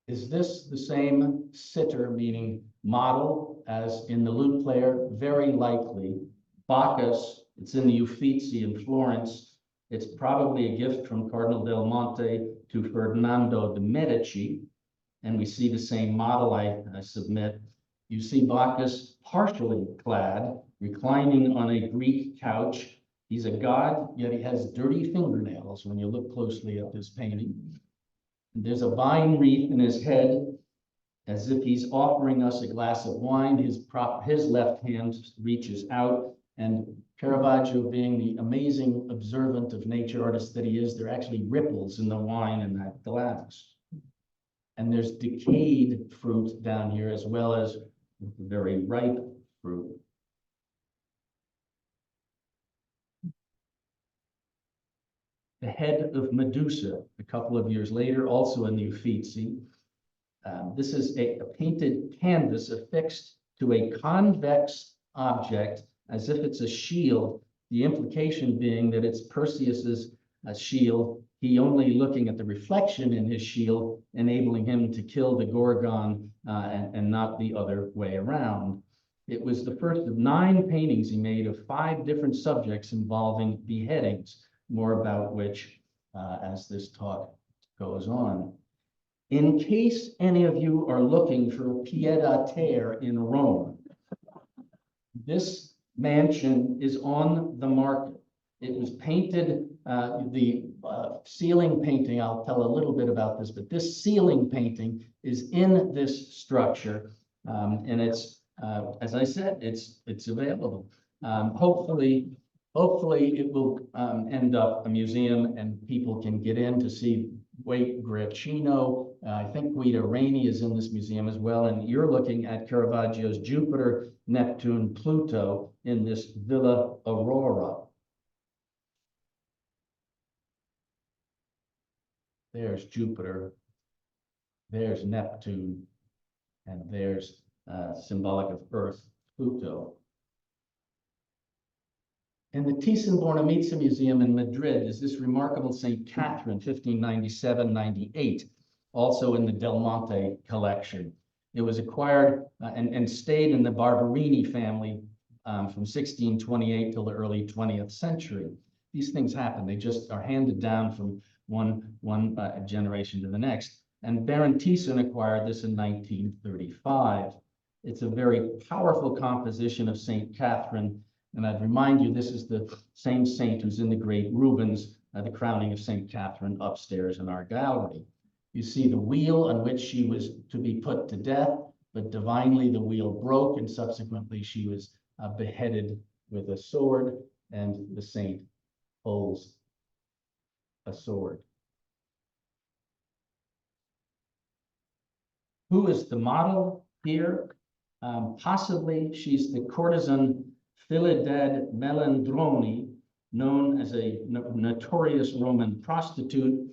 Is this the same sitter, meaning model, as in the lute player? Very likely. Bacchus, it's in the Uffizi in Florence. It's probably a gift from Cardinal Del Monte to Ferdinando de' Medici. And we see the same model, I submit. You see Bacchus partially clad, reclining on a Greek couch. He's a god, yet he has dirty fingernails when you look closely at this painting. There's a vine wreath in his head, as if he's offering us a glass of wine. His left hand reaches out, and Caravaggio, being the amazing observant of nature artist that he is, there are actually ripples in the wine in that glass. And there's decayed fruit down here, as well as very ripe fruit. The head of Medusa, a couple of years later, also in the Uffizi. This is a painted canvas affixed to a convex object as if it's a shield, the implication being that it's Perseus's shield, he only looking at the reflection in his shield, enabling him to kill the Gorgon and not the other way around. It was the first of 9 paintings he made of 5 different subjects involving beheadings, more about which as this talk goes on. In case any of you are looking for a pied-à-terre in Rome, this mansion is on the market. It was painted, the ceiling painting, I'll tell a little bit about this, but this ceiling painting is in this structure. And it's, as I said, it's available. Hopefully it will end up a museum and people can get in to see Wait Gracchino. I think Guida Reni is in this museum as well. And you're looking at Caravaggio's Jupiter, Neptune, Pluto in this Villa Aurora. There's Jupiter, there's Neptune, and there's symbolic of Earth, Pluto. In the Thyssen-Bornemisza Museum in Madrid is this remarkable St. Catherine, 1597-98. also in the Del Monte collection. It was acquired and stayed in the Barberini family from 1628 till the early 20th century. These things happen. They just are handed down from one generation to the next. And Baron Thyssen acquired this in 1935. It's a very powerful composition of St. Catherine. And I'd remind you, this is the same saint who's in the great Rubens, the crowning of St. Catherine, upstairs in our gallery. You see the wheel on which she was to be put to death, but divinely the wheel broke, and subsequently she was beheaded with a sword, and the saint holds a sword. Who is the model here? Possibly she's the courtesan Philadad Melandroni, known as a notorious Roman prostitute.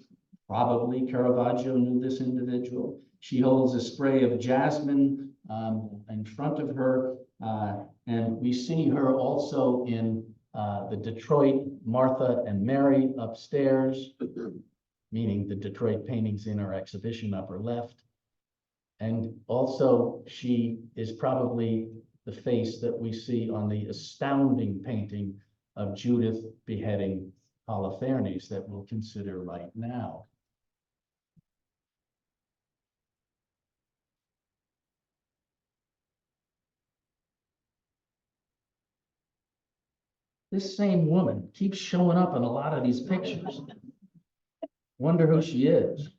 Probably Caravaggio knew this individual. She holds a spray of jasmine in front of her, and we see her also in the Detroit Martha and Mary upstairs, meaning the Detroit paintings in our exhibition upper left. And also she is probably the face that we see on the astounding painting of Judith beheading Holofernes that we'll consider right now. This same woman keeps showing up in a lot of these pictures. Wonder who she is.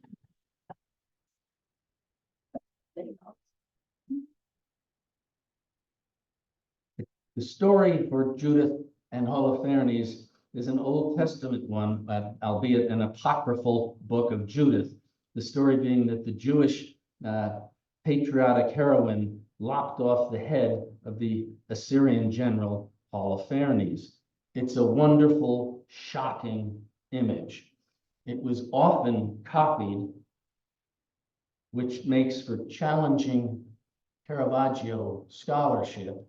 The story for Judith and Holofernes is an Old Testament one, albeit an apocryphal book of Judith. The story being that the Jewish patriotic heroine lopped off the head of the Assyrian general Holofernes. It's a wonderful, shocking image. It was often copied, which makes for challenging Caravaggio scholarship.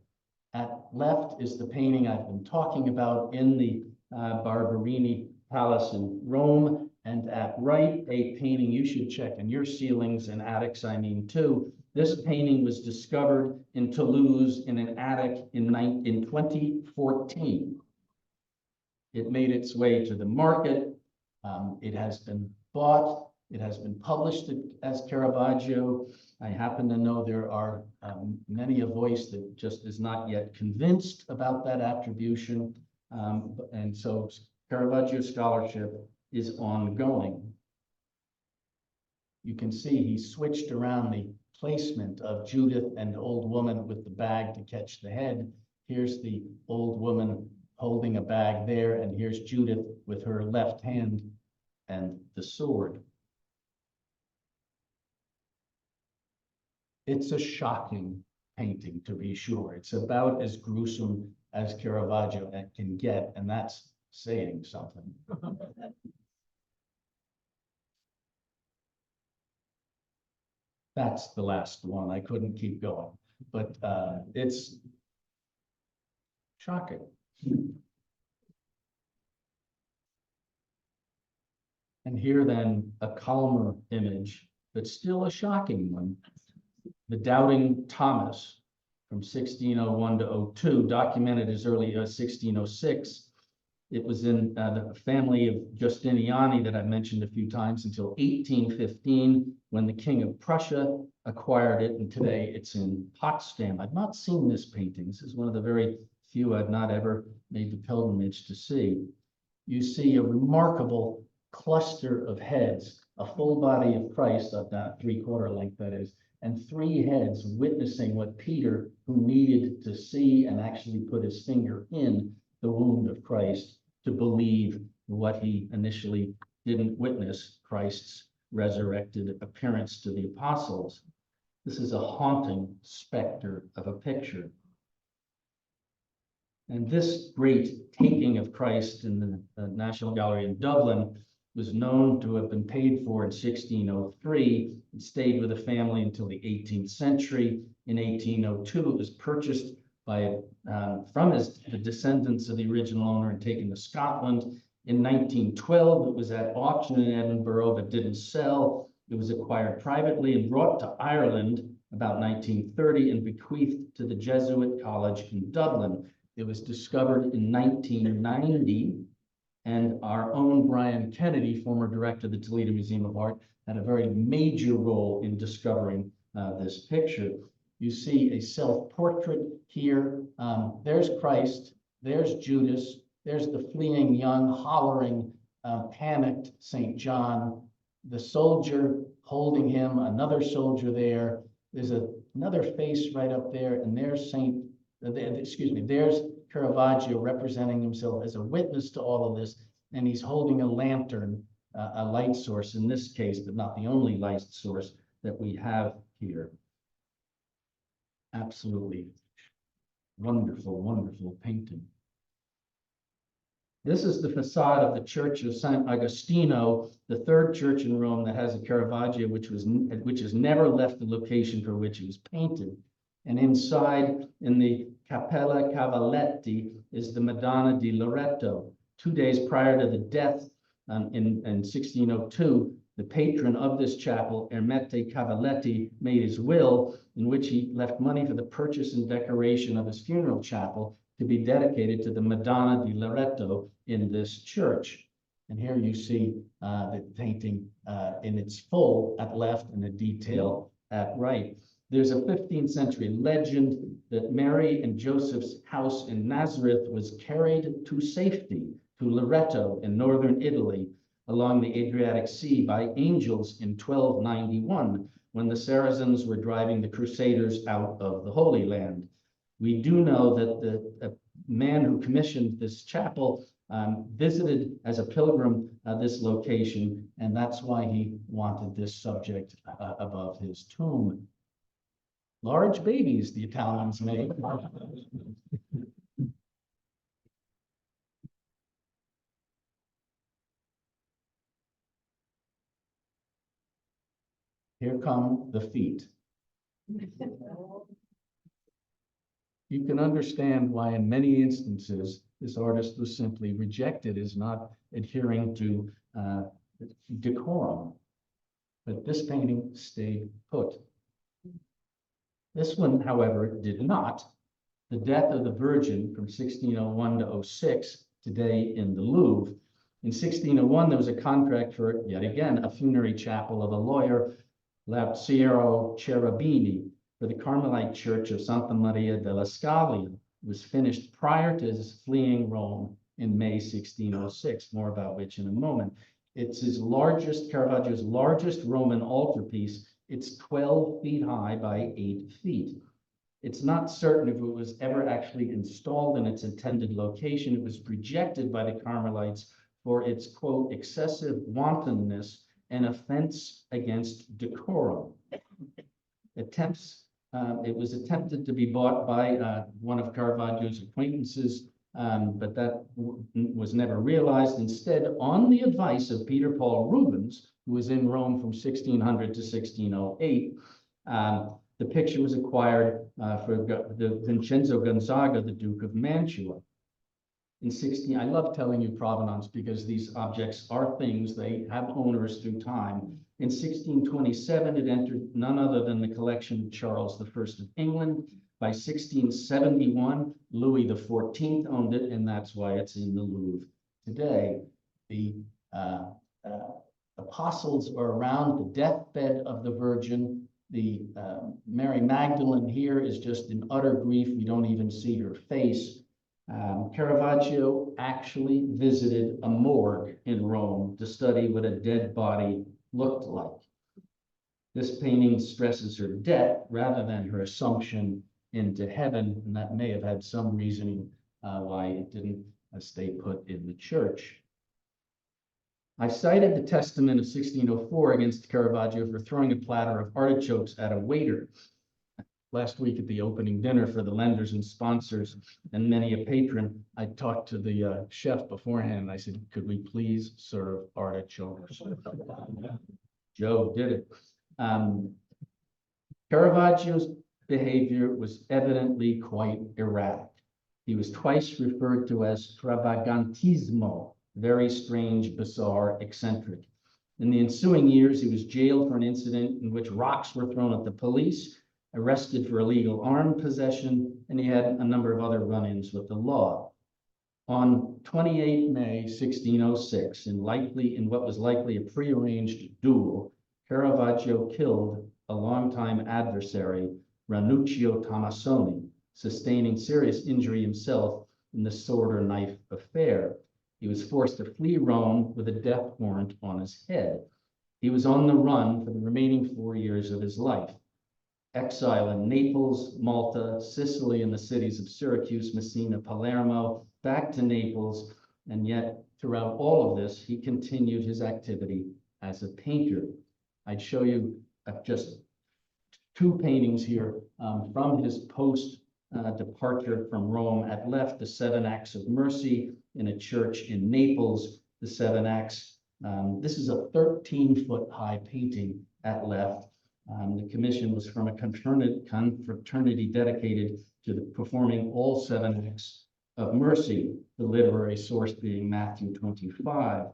At left is the painting I've been talking about in the Barberini Palace in Rome, and at right, a painting you should check in your ceilings and attics, I mean, too. This painting was discovered in Toulouse in an attic in 2014. It made its way to the market. It has been bought. It has been published as Caravaggio. I happen to know there are many a voice that just is not yet convinced about that attribution. And so Caravaggio scholarship is ongoing. You can see he switched around the placement of Judith and the old woman with the bag to catch the head. Here's the old woman holding a bag there, and here's Judith with her left hand and the sword. It's a shocking painting, to be sure. It's about as gruesome as Caravaggio can get, and that's saying something. That's the last one. I couldn't keep going, but it's shocking. And here then, a calmer image, but still a shocking one. The Doubting Thomas from 1601 to 02, documented as early as 1606. It was in the family of Justiniani that I mentioned a few times until 1815, when the King of Prussia acquired it, and today it's in Potsdam. I've not seen this painting. This is one of the very few I've not ever made the pilgrimage to see. You see a remarkable cluster of heads, a full body of Christ, about 3/4 length that is, and 3 heads witnessing what Peter, who needed to see and actually put his finger in the wound of Christ to believe what he initially didn't witness, Christ's resurrected appearance to the apostles. This is a haunting specter of a picture. And this great taking of Christ in the National Gallery in Dublin was known to have been paid for in 1603. It stayed with the family until the 18th century. In 1802, it was purchased by from the descendants of the original owner and taken to Scotland. In 1912, it was at auction in Edinburgh, but didn't sell. It was acquired privately and brought to Ireland about 1930 and bequeathed to the Jesuit College in Dublin. It was discovered in 1990, and our own Brian Kennedy, former director of the Toledo Museum of Art, had a very major role in discovering this picture. You see a self-portrait here. There's Christ, there's Judas, there's the fleeing young, hollering, panicked St. John, the soldier holding him, another soldier there. There's another face right up there, and there's there's Caravaggio representing himself as a witness to all of this, and he's holding a lantern, a light source in this case, but not the only light source that we have here. Absolutely wonderful, wonderful painting. This is the facade of the Church of San Agostino, the third church in Rome that has a Caravaggio, which has never left the location for which it was painted. And inside, in the Cappella Cavalletti, is the Madonna di Loreto. 2 days prior to the death in 1602, the patron of this chapel, Ermete Cavalletti, made his will in which he left money for the purchase and decoration of his funeral chapel to be dedicated to the Madonna di Loreto in this church. And here you see the painting in its full at left and the detail at right. There's a 15th century legend that Mary and Joseph's house in Nazareth was carried to safety to Loreto in northern Italy along the Adriatic Sea by angels in 1291 when the Saracens were driving the Crusaders out of the Holy Land. We do know that the man who commissioned this chapel visited as a pilgrim this location, and that's why he wanted this subject above his tomb. Large babies, the Italians made. Here come the feet. You can understand why in many instances this artist was simply rejected as not adhering to decorum. But this painting stayed put. This one, however, did not. The Death of the Virgin from 1601 to 06, today in the Louvre. In 1601, there was a contract for, yet again, a funerary chapel of a lawyer, Lazzaro Cherubini, for the Carmelite Church of Santa Maria della Scala. It was finished prior to his fleeing Rome in May 1606, more about which in a moment. It's Caravaggio's largest Roman altarpiece. It's 12 feet high by 8 feet. It's not certain if it was ever actually installed in its intended location. It was rejected by the Carmelites for its, quote, excessive wantonness and offense against decorum. It was attempted to be bought by one of Caravaggio's acquaintances, but that was never realized. Instead, on the advice of Peter Paul Rubens, who was in Rome from 1600 to 1608, the picture was acquired for the Vincenzo Gonzaga, the Duke of Mantua. I love telling you provenance because these objects are things, they have owners through time. In 1627, it entered none other than the collection of Charles I of England. By 1671, Louis XIV owned it, and that's why it's in the Louvre today. The apostles are around the deathbed of the Virgin. The Mary Magdalene here is just in utter grief. We don't even see her face. Caravaggio actually visited a morgue in Rome to study what a dead body looked like. This painting stresses her death rather than her assumption into heaven, and that may have had some reasoning why it didn't stay put in the church. I cited the testament of 1604 against Caravaggio for throwing a platter of artichokes at a waiter last week at the opening dinner for the lenders and sponsors and many a patron. I talked to the chef beforehand. I said, could we please serve artichokes? Joe did it. Caravaggio's behavior was evidently quite erratic. He was twice referred to as stravagantismo, very strange, bizarre, eccentric. In the ensuing years, he was jailed for an incident in which rocks were thrown at the police, arrested for illegal arms possession, and he had a number of other run-ins with the law. On 28 May 1606, in what was likely a prearranged duel, Caravaggio killed a longtime adversary, Ranuccio Tomassoni, sustaining serious injury himself in the sword or knife affair. He was forced to flee Rome with a death warrant on his head. He was on the run for the remaining 4 years of his life. Exile in Naples, Malta, Sicily, and the cities of Syracuse, Messina, Palermo, back to Naples, and yet throughout all of this, he continued his activity as a painter. I'd show you just two paintings here from his post-departure from Rome. At left, the 7 Acts of Mercy in a church in Naples, the 7 Acts. This is a 13-foot high painting at left. The commission was from a confraternity dedicated to performing all 7 Acts of Mercy, the literary source being Matthew 25.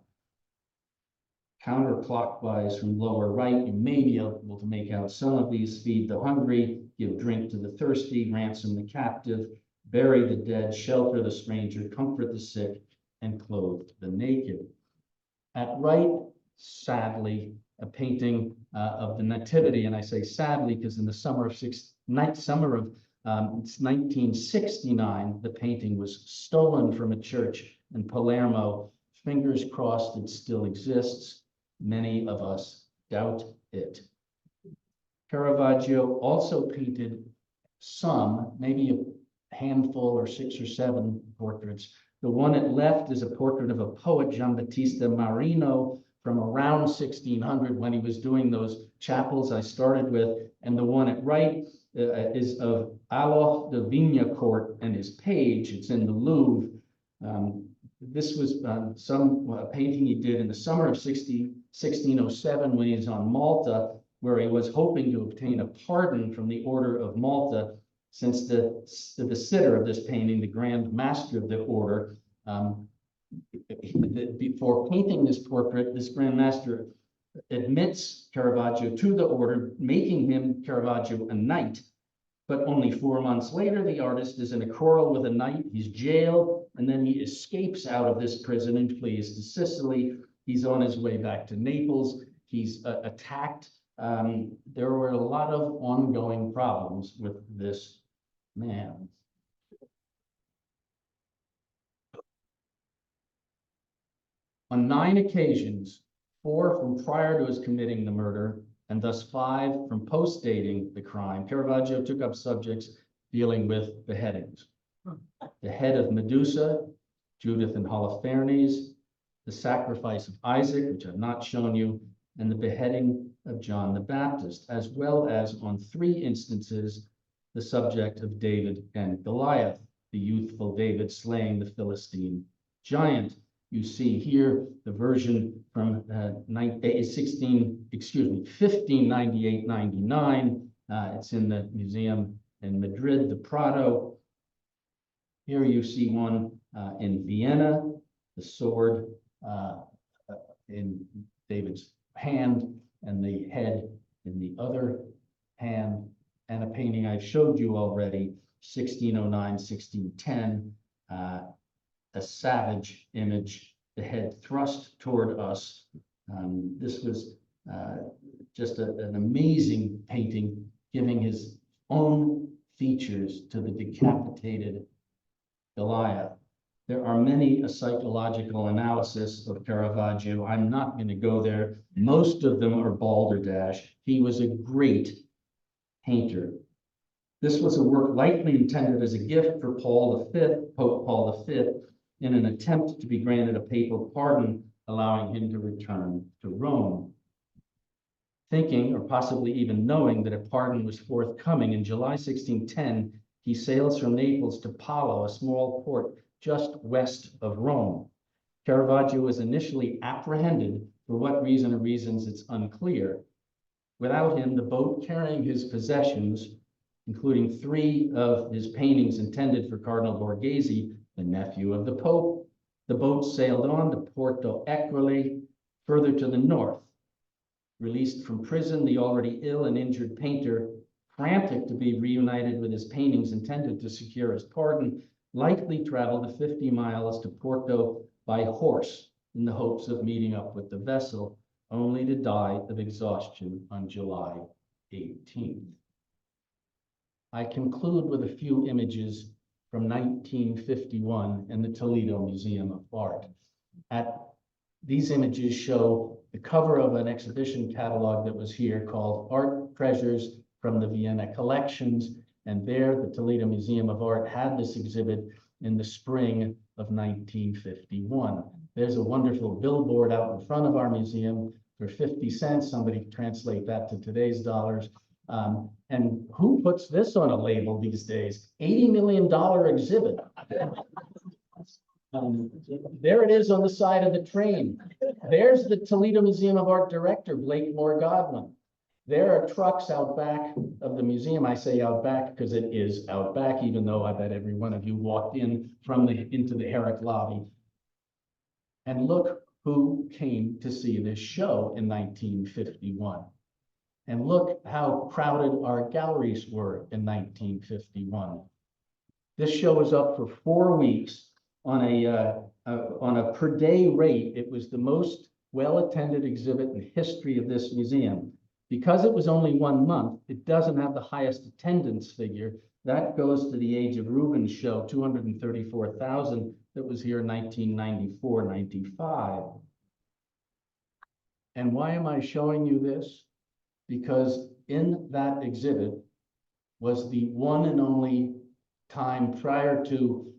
Counterclockwise from lower right, you may be able to make out some of these: feed the hungry, give drink to the thirsty, ransom the captive, bury the dead, shelter the stranger, comfort the sick, and clothe the naked. At right, sadly, a painting of the Nativity, and I say sadly because in the summer of 1969, the painting was stolen from a church in Palermo. Fingers crossed it still exists. Many of us doubt it. Caravaggio also painted some, maybe a handful or 6 or 7 portraits. The one at left is a portrait of a poet, Giambattista Marino, from around 1600 when he was doing those chapels I started with. And the one at right is of Alois de Vignacourt and his page. It's in the Louvre. This was some painting he did in the summer of 1607 when he was on Malta, where he was hoping to obtain a pardon from the Order of Malta, since the sitter of this painting, the Grand Master of the Order, before painting this portrait, this Grand Master admits Caravaggio to the order, making him, Caravaggio, a knight. But only 4 months later, the artist is in a quarrel with a knight. He's jailed, and then he escapes out of this prison and flees to Sicily. He's on his way back to Naples. He's attacked. There were a lot of ongoing problems with this man. On 9 occasions, 4 from prior to his committing the murder, and thus 5 from post-dating the crime, Caravaggio took up subjects dealing with beheadings. The head of Medusa, Judith and Holofernes, the sacrifice of Isaac, which I've not shown you, and the beheading of John the Baptist, as well as on 3 instances, the subject of David and Goliath, the youthful David slaying the Philistine giant. You see here the version from 1598-99. It's in the museum in Madrid, the Prado. Here you see one in Vienna, the sword in David's hand and the head in the other hand, and a painting I showed you already, 1609, 1610, a savage image, the head thrust toward us. This was just an amazing painting, giving his own features to the decapitated Goliath. There are many a psychological analysis of Caravaggio. I'm not going to go there. Most of them are balderdash. He was a great painter. This was a work likely intended as a gift for Pope Paul V, in an attempt to be granted a papal pardon, allowing him to return to Rome. Thinking, or possibly even knowing, that a pardon was forthcoming, in July 1610, he sails from Naples to Palo, a small port just west of Rome. Caravaggio was initially apprehended. For what reason or reasons, it's unclear. Without him, the boat carrying his possessions, including 3 of his paintings intended for Cardinal Borghese, the nephew of the Pope, the boat sailed on to Porto Equile, further to the north. Released from prison, the already ill and injured painter, frantic to be reunited with his paintings intended to secure his pardon, likely traveled the 50 miles to Porto by horse in the hopes of meeting up with the vessel, only to die of exhaustion on July 18th. I conclude with a few images from 1951 in the Toledo Museum of Art. These images show the cover of an exhibition catalog that was here called Art Treasures from the Vienna Collections. And there, the Toledo Museum of Art had this exhibit in the spring of 1951. There's a wonderful billboard out in front of our museum for 50 cents. Somebody translate that to today's dollars. And who puts this on a label these days? $80 million exhibit. There it is on the side of the train. There's the Toledo Museum of Art director, Blake Moore Godwin. There are trucks out back of the museum. I say out back because it is out back, even though I bet every one of you walked in into the Herrick lobby. And look who came to see this show in 1951. And look how crowded our galleries were in 1951. This show is up for 4 weeks on a per day rate. It was the most well-attended exhibit in the history of this museum. Because it was only 1 month, it doesn't have the highest attendance figure. That goes to the Age of Rubens show, 234,000, that was here in 1994-95. And why am I showing you this? Because in that exhibit was the one and only time prior to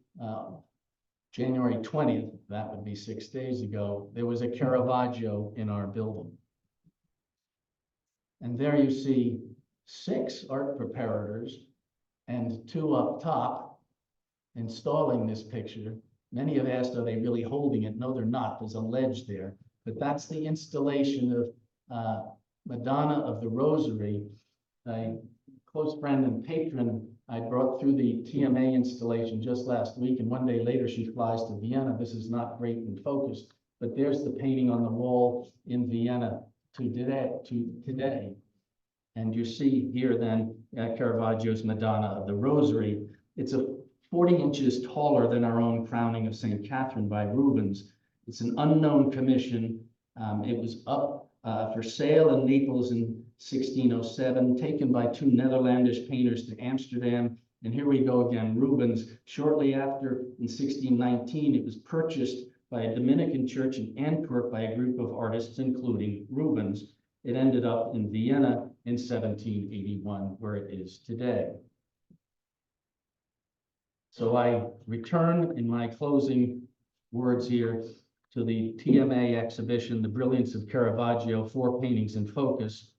January 20th, that would be 6 days ago, there was a Caravaggio in our building. And there you see 6 art preparators and 2 up top installing this picture. Many have asked, are they really holding it? No, they're not. There's a ledge there. But that's the installation of Madonna of the Rosary, a close friend and patron I brought through the TMA installation just last week, and 1 day later she flies to Vienna. This is not great in focus, but there's the painting on the wall in Vienna today. And you see here then Caravaggio's Madonna of the Rosary. It's 40 inches taller than our own crowning of St. Catherine by Rubens. It's an unknown commission. It was up for sale in Naples in 1607, taken by 2 Netherlandish painters to Amsterdam. And here we go again, Rubens. Shortly after, in 1619, it was purchased by a Dominican church in Antwerp by a group of artists, including Rubens. It ended up in Vienna in 1781, where it is today. So I return in my closing words here to the TMA exhibition, The Brilliance of Caravaggio, 4 paintings in focus,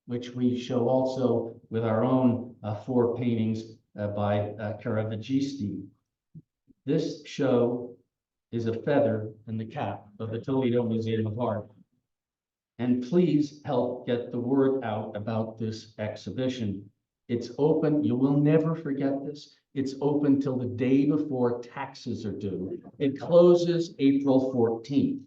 which we show also with our own 4 paintings by Caravaggio. This show is a feather in the cap of the Toledo Museum of Art. And please help get the word out about this exhibition. It's open. You will never forget this. It's open till the day before taxes are due. It closes April 14th.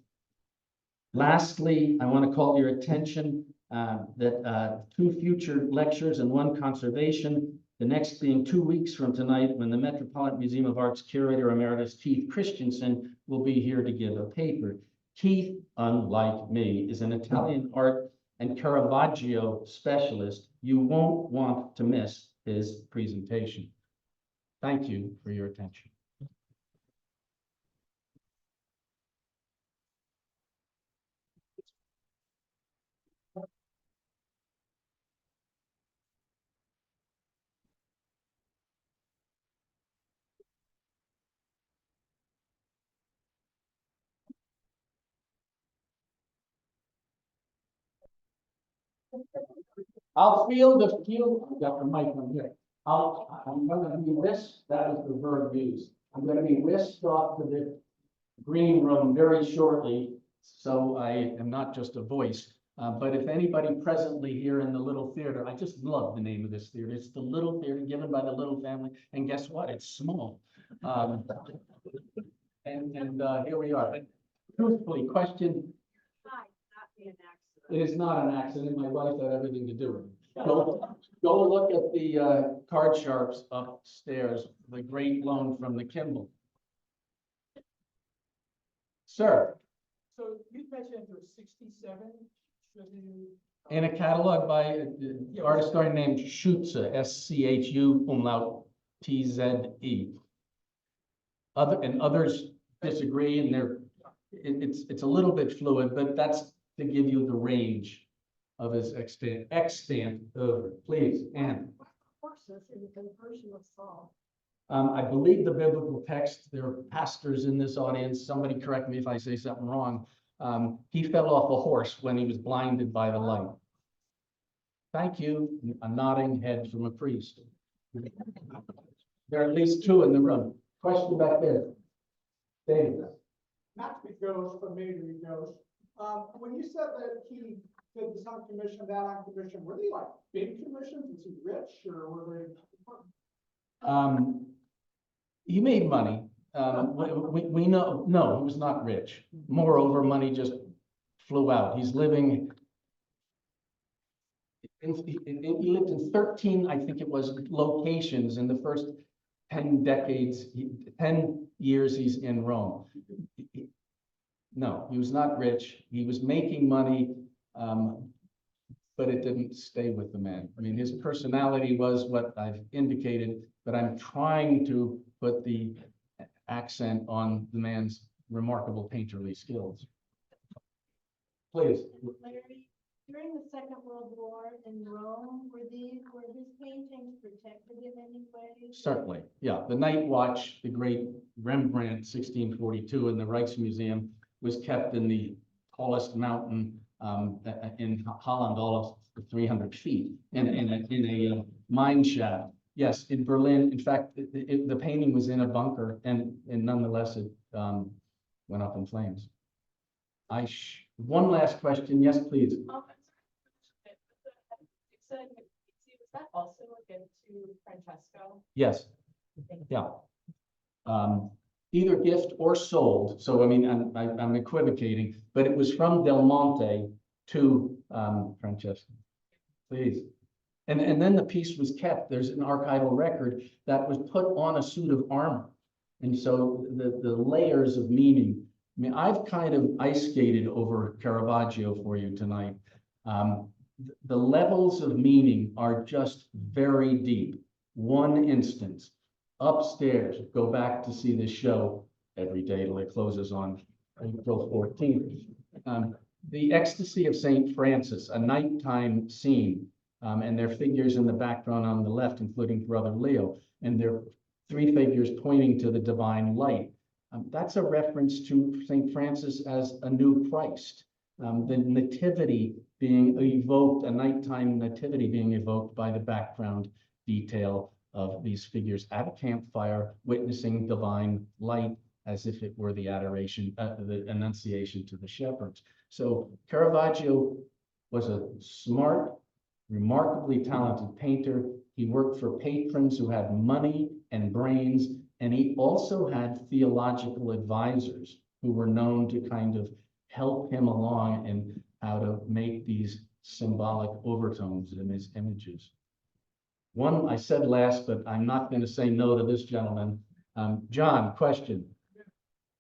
Lastly, I want to call your attention that 2 future lectures and 1 conservation, the next being 2 weeks from tonight, when the Metropolitan Museum of Art's curator emeritus Keith Christensen will be here to give a paper. Keith, unlike me, is an Italian art and Caravaggio specialist. You won't want to miss his presentation. Thank you for your attention. I'll field the field. I've got the mic on here. I'm going to be whisked. That was the verb used. I'm going to be whisked off to the green room very shortly. So I am not just a voice. But if anybody presently here in the Little Theater, I just love the name of this theater. It's the Little Theater given by the Little family. And guess what? It's small. And here we are. But truthfully, question. Hi, not be an accident. It is not an accident. My wife had everything to do with it. Go look at the card sharps upstairs, the great loan from the Kimball. Sir, So you mentioned there were 67, should you? in a catalog by an artist named Schutze, SCHU umlaut TZE. Others disagree, and it's a little bit fluid, but that's to give you the range of his extant œuvre. Please, Anne. Horses in the conversion of Saul. I believe the biblical text, there are pastors in this audience, somebody correct me if I say something wrong. He fell off a horse when he was blinded by the light. Thank you, a nodding head from a priest. There are at least two in the room. Question back there. David. Not to be ghost, but maybe to be ghost. When you said that he did this on commission, that on commission, were they like big commissions? Was he rich or were they? He made money. We know, no, he was not rich. Moreover, money just flew out. He's living. He lived in 13, I think it was, locations in the first 10 decades, 10 years he's in Rome. No, he was not rich. He was making money, but it didn't stay with the man. I mean, his personality was what I've indicated, but I'm trying to put the accent on the man's remarkable painterly skills. Please. Larry, during the Second World War in Rome, were his paintings protected in any way? Certainly, yeah. The Night Watch, the great Rembrandt, 1642, in the Rijksmuseum, was kept in the tallest mountain in Holland, all of 300 feet, in a mine shaft. Yes, in Berlin. In fact, the painting was in a bunker, and nonetheless it went up in flames. One last question. Yes, please. Was that also given to Francesco? Yes. Yeah. Either gift or sold. So, I mean, I'm equivocating, but it was from Del Monte to Francesco. Please. And then the piece was kept. There's an archival record that was put on a suit of armor. And so the layers of meaning. I mean, I've kind of ice skated over Caravaggio for you tonight. The levels of meaning are just very deep. One instance, upstairs, go back to see this show every day till it closes on April 14th. The Ecstasy of St. Francis, a nighttime scene, and their figures in the background on the left, including Brother Leo, and their three figures pointing to the divine light. That's a reference to St. Francis as a new Christ. The nativity being evoked, a nighttime nativity being evoked by the background detail of these figures at a campfire, witnessing divine light as if it were the adoration, the annunciation to the shepherds. So Caravaggio was a smart, remarkably talented painter. He worked for patrons who had money and brains, and he also had theological advisors who were known to kind of help him along in how to make these symbolic overtones in his images. One I said last, but I'm not going to say no to this gentleman. John, question.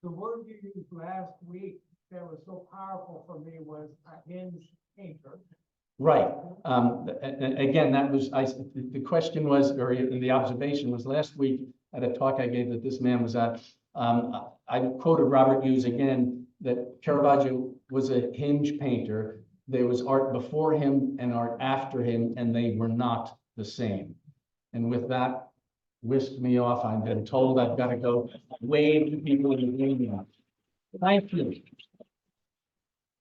The word you used last week that was so powerful for me was a hinged painter. Right. Again, that was, the question was, or the observation was last week at a talk I gave that this man was at. I quoted Robert Hughes again, that Caravaggio was a hinge painter. There was art before him and art after him, and they were not the same. And with that, whisked me off. I've been told I've got to go wave to people in the green room. Thank you.